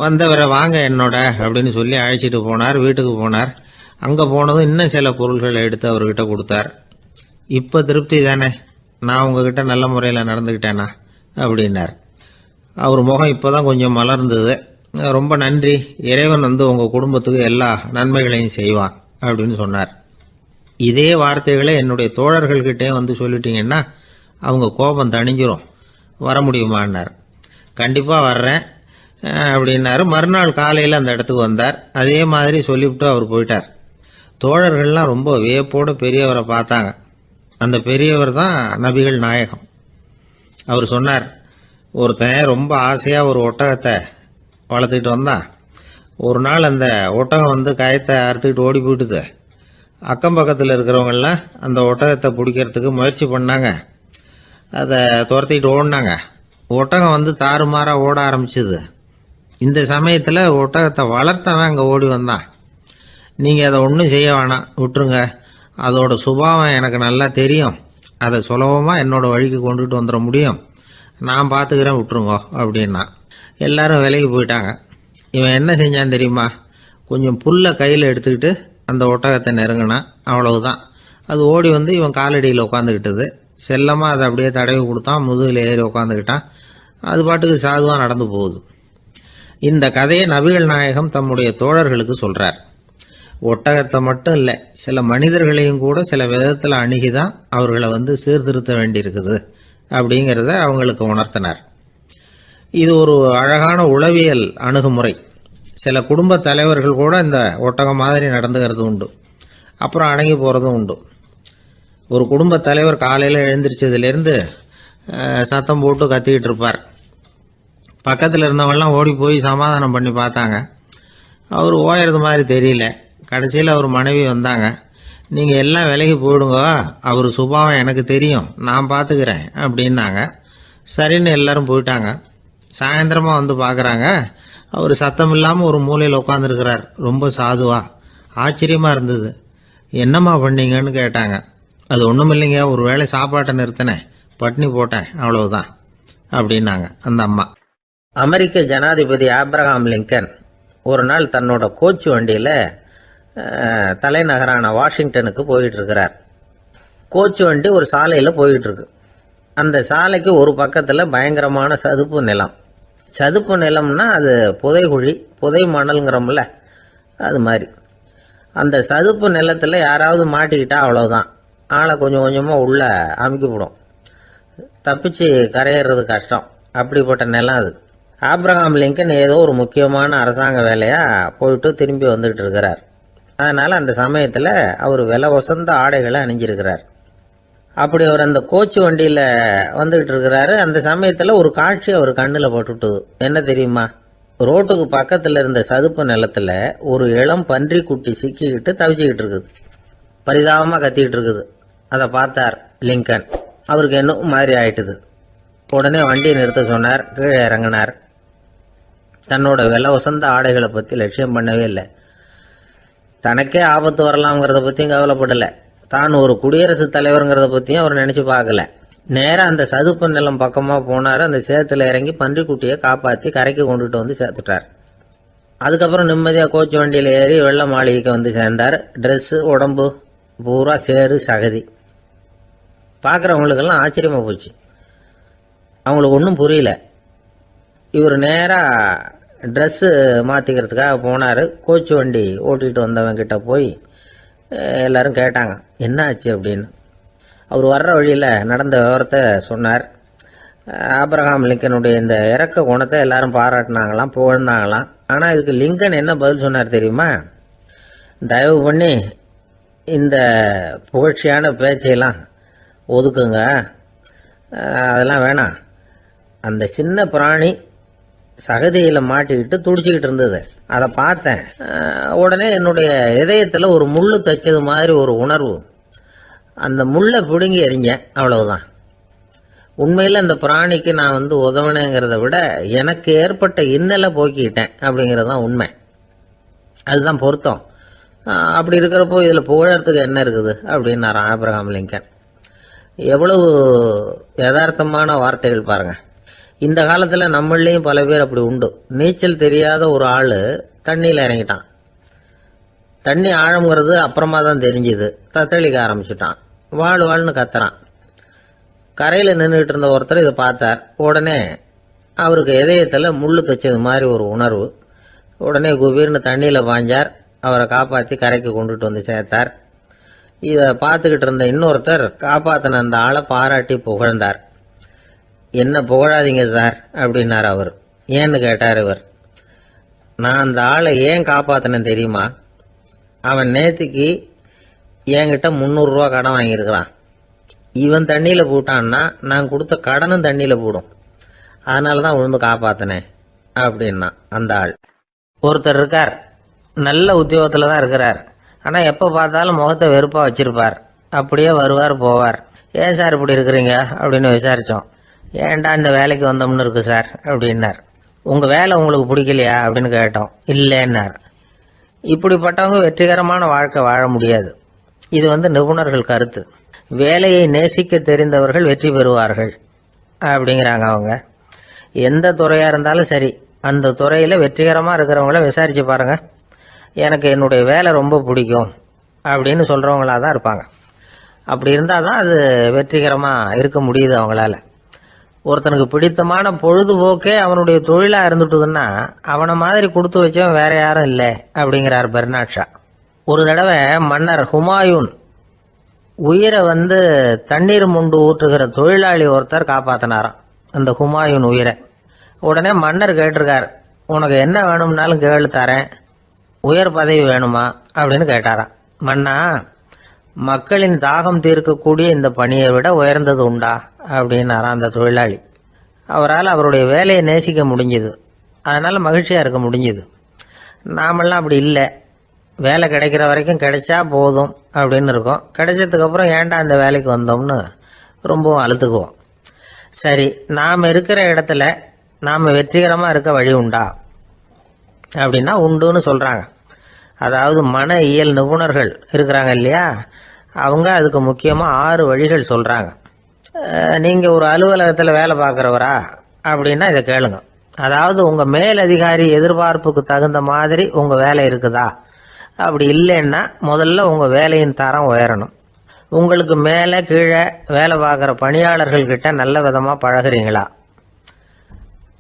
Speaker 1: வந்தவரை வாங்க என்னோட அப்படின்னு சொல்லி அழைச்சிட்டு போனார். வீட்டுக்கு போனார். அங்கே போனதும் இன்னும் சில பொருள்களை எடுத்து அவர்கிட்ட கொடுத்தார். இப்போ திருப்தி தானே, நான் உங்ககிட்ட நல்ல முறையில் நடந்துக்கிட்டேனா அப்படின்னார். அவர் முகம் இப்போ தான் கொஞ்சம் மலர்ந்தது. ரொம்ப நன்றி, இறைவன் உங்கள் குடும்பத்துக்கு எல்லா நன்மைகளையும் செய்வான் அப்படின்னு சொன்னார். இதே வார்த்தைகளை என்னுடைய தோழர்கள்கிட்டே சொல்லிட்டீங்கன்னா அவங்க கோபம் தணிஞ்சிரும், வர முடியுமான்னார். கண்டிப்பாக வர்றேன் அப்படின்னாரு. மறுநாள் காலையில் அந்த இடத்துக்கு வந்தார். அதே மாதிரி சொல்லிவிட்டு அவர் போயிட்டார். தோழர்கள்லாம் ரொம்ப வியப்போடு பெரியவரை பார்த்தாங்க. அந்த பெரியவர் தான் நபிகள் நாயகம். அவர் சொன்னார், ஒருத்தன் ரொம்ப ஆசையாக ஒரு ஒட்டகத்தை வளர்த்துக்கிட்டு வந்தான். ஒரு நாள் அந்த ஒட்டகம் கயத்தை அறுத்துக்கிட்டு ஓடி போயிட்டுது. அக்கம் பக்கத்தில் இருக்கிறவங்கெல்லாம் அந்த ஒட்டகத்தை பிடிக்கிறதுக்கு முயற்சி பண்ணாங்க. அதை துரத்திக்கிட்டு ஓடினாங்க. ஒட்டகம் தாறுமாறாக ஓட ஆரம்பிச்சுது. இந்த சமயத்தில் ஒட்டகத்தை வளர்த்தவன் அங்கே ஓடி வந்தான். நீங்கள் அதை ஒன்றும் செய்ய வேணாம், விட்டுருங்க. அதோட சுபாவம் எனக்கு நல்லா தெரியும். அதை சுலபமாக என்னோட வழிக்கு கொண்டுட்டு வந்துட முடியும். நான் பார்த்துக்கிறேன், விட்டுருங்கோ அப்படின்னா. எல்லாரும் விலைக்கு போயிட்டாங்க. இவன் என்ன செஞ்சான் தெரியுமா? கொஞ்சம் புல்லை கையில் எடுத்துக்கிட்டு அந்த ஒட்டகத்தை நெருங்கினான். அவ்வளவுதான். அது ஓடி இவன் காலடியில் உட்காந்துக்கிட்டது. செல்லமாக அதை அப்படியே தடவி கொடுத்தான். முதுகில் ஏறி உட்காந்துக்கிட்டான். அது பாட்டுக்கு சாதுவாக நடந்து போகுது. இந்த கதையை நபிகள் நாயகம் தம்முடைய தோழர்களுக்கு சொல்கிறார். ஒட்டகத்தை மட்டும் இல்லை, சில மனிதர்களையும் கூட சில விதத்தில் அணுகிதான் அவர்களை சீர்திருத்த வேண்டியிருக்குது அப்படிங்கிறத அவங்களுக்கு உணர்த்தினார். இது ஒரு அழகான உளவியல் அணுகுமுறை. சில குடும்ப தலைவர்கள் கூட இந்த ஒட்டகம் மாதிரி நடந்துக்கிறது உண்டு. அப்புறம் அடங்கி போகிறதும் உண்டு. ஒரு குடும்ப தலைவர் காலையில் எழுந்திரிச்சதுலேருந்து சத்தம் போட்டு கத்திக்கிட்டு இருப்பார். பக்கத்தில் இருந்தவங்கெல்லாம் ஓடி போய் சமாதானம் பண்ணி பார்த்தாங்க. அவர் ஓயறது மாதிரி தெரியல. கடைசியில் அவர் மனைவி வந்தாங்க. நீங்கள் எல்லாம் விலகி போயிடுங்க, அவர் சுபாவம் எனக்கு தெரியும், நான் பார்த்துக்கிறேன் அப்படின்னாங்க. சரின்னு எல்லாரும் போயிட்டாங்க. சாயந்தரமாக பார்க்குறாங்க, அவர் சத்தம் இல்லாமல் ஒரு மூலையில் உட்காந்துருக்கிறார். ரொம்ப சாதுவா. ஆச்சரியமாக இருந்தது. என்னம்மா பண்ணீங்கன்னு கேட்டாங்க. அது ஒன்றும் இல்லைங்க, ஒரு வேளை சாப்பாட்டை நிறுத்தினேன், பட்னி போட்டேன், அவ்வளவுதான் அப்படின்னாங்க அந்த அம்மா. அமெரிக்க ஜனாதிபதி ஆப்ரஹாம் லிங்கன் ஒரு நாள் தன்னோட கோச்சு வண்டியில் தலைநகரான வாஷிங்டனுக்கு போயிட்டு இருக்கிறார். கோச்சு வண்டி ஒரு சாலையில் போயிட்டு இருக்கு. அந்த சாலைக்கு ஒரு பக்கத்தில் பயங்கரமான சதுப்பு நிலம். சதுப்பு நிலம்னா அது புதைகுழி, புதை மணல்ங்கிறோம்ல, அது மாதிரி. அந்த சதுப்பு நிலத்தில் யாராவது மாட்டிக்கிட்டா அவ்வளோதான், ஆளை கொஞ்சம் கொஞ்சமாக உள்ள அமுக்கிவிடும். தப்பிச்சு கரையிறது கஷ்டம். அப்படிப்பட்ட நிலம் அது. ஆப்ரஹாம் லிங்கன் ஏதோ ஒரு முக்கியமான அரசாங்க வேலையாக போயிட்டு திரும்பி வந்துகிட்டு இருக்கிறார். அதனால் அந்த சமயத்தில் அவர் விலை வசந்த ஆடைகளை அணிஞ்சிருக்கிறார். அப்படி அவர் அந்த கோச்சு வண்டியில் வந்துகிட்டு இருக்கிறாரு. அந்த சமயத்தில் ஒரு காட்சி அவர் கண்ணில் பட்டுட்டுது. என்ன தெரியுமா? ரோட்டுக்கு பக்கத்தில் இருந்த சதுப்பு நிலத்தில் ஒரு இளம் பன்றி குட்டி சிக்கிக்கிட்டு தவிச்சிக்கிட்டு இருக்குது. பரிதாபமாக கத்திக்கிட்டு இருக்குது. அதை பார்த்தார் லிங்கன். அவருக்கு என்ன மாதிரி ஆயிட்டுது. உடனே வண்டியை நிறுத்த சொன்னார். கீழே இறங்கினார். தன்னோட விலை வசந்த ஆடைகளை பற்றி லட்சியம் பண்ணவே இல்லை. தனக்கே ஆபத்து வரலாம்ங்கிறத பற்றியும் கவலைப்படலை. தான் ஒரு குடியரசுத் தலைவருங்கிறத பற்றியும் அவர் நினச்சி பார்க்கல. நேராக அந்த சதுப்பு நிலம் பக்கமாக போனார். அந்த சேத்துல இறங்கி பன்றிக்குட்டியை காப்பாற்றி கரைக்கு கொண்டுட்டு சேர்த்துட்டார். அதுக்கப்புறம் நிம்மதியாக கோச்சு வண்டியில் ஏறி வெள்ள மாளிகைக்கு சேர்ந்தார். ட்ரெஸ்ஸு உடம்பு பூரா சேரு சகதி. பார்க்குறவங்களுக்கெல்லாம் ஆச்சரியமாக போச்சு. அவங்களுக்கு ஒன்றும் புரியல. இவர் நேராக ட்ரெஸ்ஸு மாற்றிக்கிறதுக்காக போனார். கோச்சு வண்டி ஓட்டிகிட்டு வந்தவங்கிட்ட போய் எல்லாரும் கேட்டாங்க என்ன ஆச்சு அப்படின்னு. அவர் வர்ற வழியில் நடந்த விவரத்தை சொன்னார். ஆப்ரஹாம் லிங்கனுடைய இந்த இறக்க குணத்தை எல்லாரும் பாராட்டினாங்களாம், புகழ்ந்தாங்களாம். ஆனால் இதுக்கு லிங்கன் என்ன பதில் சொன்னார் தெரியுமா? தயவு பண்ணி இந்த புகழ்ச்சியான பேச்சையெல்லாம் ஒதுக்குங்க, அதெல்லாம் வேணாம். அந்த சின்ன பிராணி சகதியில் மாட்டிக்கிட்டு துடிச்சிக்கிட்டு இருந்தது. அதை பார்த்தேன். உடனே என்னுடைய இதயத்தில் ஒரு முள்ளு தைச்சது மாதிரி ஒரு உணர்வு. அந்த முள்ளை பிடுங்கி எறிஞ்சேன், அவ்வளவுதான். உண்மையில் அந்த பிராணிக்கு நான் உதவினேங்கிறத விட எனக்கு ஏற்பட்ட இன்னலை போக்கிக்கிட்டேன் அப்படிங்கிறது தான் உண்மை. அதுதான் பொருத்தம். அப்படி இருக்கிறப்போ இதில் புகழறதுக்கு என்ன இருக்குது அப்படின்னாரு ஆபிரகாம் லிங்கன். எவ்வளவு யதார்த்தமான வார்த்தைகள் பாருங்க. இந்த காலத்தில் நம்மளையும் பல பேர் அப்படி உண்டு. நீச்சல் தெரியாத ஒரு ஆள் தண்ணியில் இறங்கிட்டான். தண்ணி ஆழம்ங்கிறது அப்புறமா தான் தெரிஞ்சுது. தத்தளிக்க ஆரம்பிச்சுட்டான். வாழ்னு கத்துறான். கரையில் நின்றுட்டு இருந்த ஒருத்தர் இதை பார்த்தார். உடனே அவருக்கு இதயத்தில் முள்ளு தைச்சது மாதிரி ஒரு உணர்வு. உடனே குபீர்னு தண்ணியில் பாஞ்சார். அவரை காப்பாற்றி கரைக்கு கொண்டுட்டு வந்து சேர்த்தார். இதை பார்த்துக்கிட்டு இருந்த இன்னொருத்தர் காப்பாற்றின அந்த ஆளை பாராட்டி புகழ்ந்தார். என்ன புகழாதீங்க சார் அப்படின்னார் அவர். ஏன்னு கேட்டார் இவர். நான் அந்த ஆளை ஏன் காப்பாற்றினேன் தெரியுமா? அவன் நேற்றுக்கு என்கிட்ட 300 ரூபா கடன் வாங்கியிருக்கிறான். இவன் தண்ணியில் போட்டான்னா நான் கொடுத்த கடனும் தண்ணியில் போடும். அதனால தான் விழுந்து காப்பாற்றினேன் அப்படின்னா அந்த ஆள். ஒருத்தர் இருக்கார், நல்ல உத்தியோகத்தில் தான் இருக்கிறார். ஆனால் எப்போ பார்த்தாலும் முகத்தை வெறுப்பாக வச்சிருப்பார். அப்படியே வருவார் போவார். ஏன் சார் இப்படி இருக்கிறீங்க அப்படின்னு விசாரித்தோம். ஏன்டா இந்த வேலைக்கு வந்தோம்னு இருக்கு சார் அப்படின்னார். உங்கள் வேலை உங்களுக்கு பிடிக்கலையா அப்படின்னு கேட்டோம். இல்லைன்னார். இப்படிப்பட்டவங்க வெற்றிகரமான வாழ்க்கை வாழ முடியாது. இது நிபுணர்கள் கருத்து. வேலையை நேசிக்க தெரிந்தவர்கள் வெற்றி பெறுவார்கள் அப்படிங்கிறாங்க அவங்க. எந்த துறையாக இருந்தாலும் சரி, அந்த துறையில் வெற்றிகரமாக இருக்கிறவங்கள விசாரித்து பாருங்க. எனக்கு என்னுடைய வேலை ரொம்ப பிடிக்கும் அப்படின்னு சொல்கிறவங்களா தான் இருப்பாங்க. அப்படி இருந்தால் தான் அது வெற்றிகரமாக இருக்க முடியுது அவங்களால. ஒருத்தனுக்கு பிடித்தமான பொழுதுபோக்கே அவனுடைய தொழிலாக இருந்துட்டுதுன்னா அவனை மாதிரி கொடுத்து வச்சவன் வேற யாரும் இல்லை அப்படிங்கிறார் பெர்னாட் ஷா. ஒரு தடவை மன்னர் ஹுமாயூன் உயிரை தண்ணீர் முண்டு ஊற்றுகிற தொழிலாளி ஒருத்தர் காப்பாற்றினாராம் அந்த ஹுமாயூன் உயிரை. உடனே மன்னர் கேட்டிருக்கார், உனக்கு என்ன வேணும்னாலும் கேளு தரேன், உயர் பதவி வேணுமா அப்படின்னு கேட்டாராம். மன்னா, மக்களின் தாகம் தீர்க்கக்கூடிய இந்த பணியை விட உயர்ந்தது உண்டா அப்படின்னாராம் அந்த தொழிலாளி. அவரால் அவருடைய வேலையை நேசிக்க முடிஞ்சுது. அதனால் மகிழ்ச்சியாக இருக்க முடிஞ்சுது. நாமெல்லாம் அப்படி இல்லை. வேலை கிடைக்கிற வரைக்கும் கிடைச்சா போதும் அப்படின்னு இருக்கோம். கிடைச்சதுக்கப்புறம் ஏன்டா அந்த வேலைக்கு வந்தோம்னு ரொம்பவும் அழுத்துக்குவோம். சரி, நாம் இருக்கிற இடத்துல நாம் வெற்றிகரமாக இருக்க வழி உண்டா அப்படின்னா உண்டுன்னு சொல்கிறாங்க. அதாவது மன இயல் நிபுணர்கள் இருக்கிறாங்க இல்லையா, அவங்க அதுக்கு முக்கியமாக 6 வழிகள் சொல்கிறாங்க. நீங்கள் ஒரு அலுவலகத்தில் வேலை பார்க்குறவரா அப்படின்னா இதை கேளுங்க. அதாவது உங்கள் மேலதிகாரி எதிர்பார்ப்புக்கு தகுந்த மாதிரி உங்கள் வேலை இருக்குதா? அப்படி இல்லைன்னா முதல்ல உங்கள் வேலையின் தரம் உயரணும். உங்களுக்கு மேலே கீழே வேலை பார்க்குற பணியாளர்கள்கிட்ட நல்ல விதமாக பழகுறீங்களா?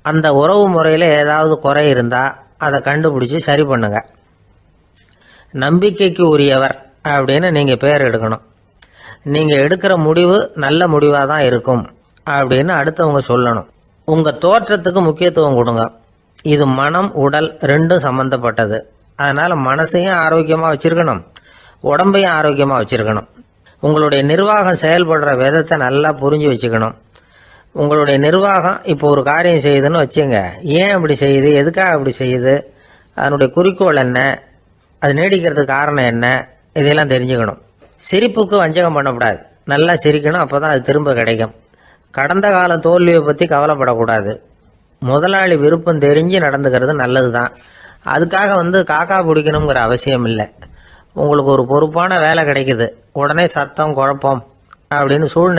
Speaker 1: அந்த உறவு முறையில் ஏதாவது குறை இருந்தால் அதை கண்டுபிடிச்சி சரி பண்ணுங்க. நம்பிக்கைக்கு உரியவர் அப்படின்னு நீங்கள் பேர் எடுக்கணும். நீங்கள் எடுக்கிற முடிவு நல்ல முடிவாக தான் இருக்கும் அப்படின்னு அடுத்தவங்க சொல்லணும். உங்கள் தோற்றத்துக்கு முக்கியத்துவம் கொடுங்க. இது மனம் உடல் ரெண்டும் சம்பந்தப்பட்டது. அதனால் மனசையும் ஆரோக்கியமாக வச்சுருக்கணும், உடம்பையும் ஆரோக்கியமாக வச்சுருக்கணும். உங்களுடைய நிர்வாகம் செயல்படுற விதத்தை நல்லா புரிஞ்சு வச்சுக்கணும். உங்களுடைய நிர்வாகம் இப்போ ஒரு காரியம் செய்யுதுன்னு வச்சுங்க, ஏன் அப்படி செய்யுது, எதுக்காக அப்படி செய்யுது, அதனுடைய குறிக்கோள் என்ன, அது நீடிக்கிறதுக்கு காரணம் என்ன, இதையெல்லாம் தெரிஞ்சுக்கணும். சிரிப்புக்கு வஞ்சகம் பண்ணக்கூடாது. நல்லா சிரிக்கணும், அப்போ தான் அது திரும்ப கிடைக்கும். கடந்த கால தோல்வியை பற்றி கவலைப்படக்கூடாது. முதலாளி விருப்பம் தெரிஞ்சு நடந்துக்கிறது நல்லது தான். அதுக்காக காக்கா பிடிக்கணுங்கிற அவசியம் இல்லை. உங்களுக்கு ஒரு பொறுப்பான வேலை கிடைக்குது, உடனே சத்தம் குழப்பம் அப்படின்னு சூழ்நிலை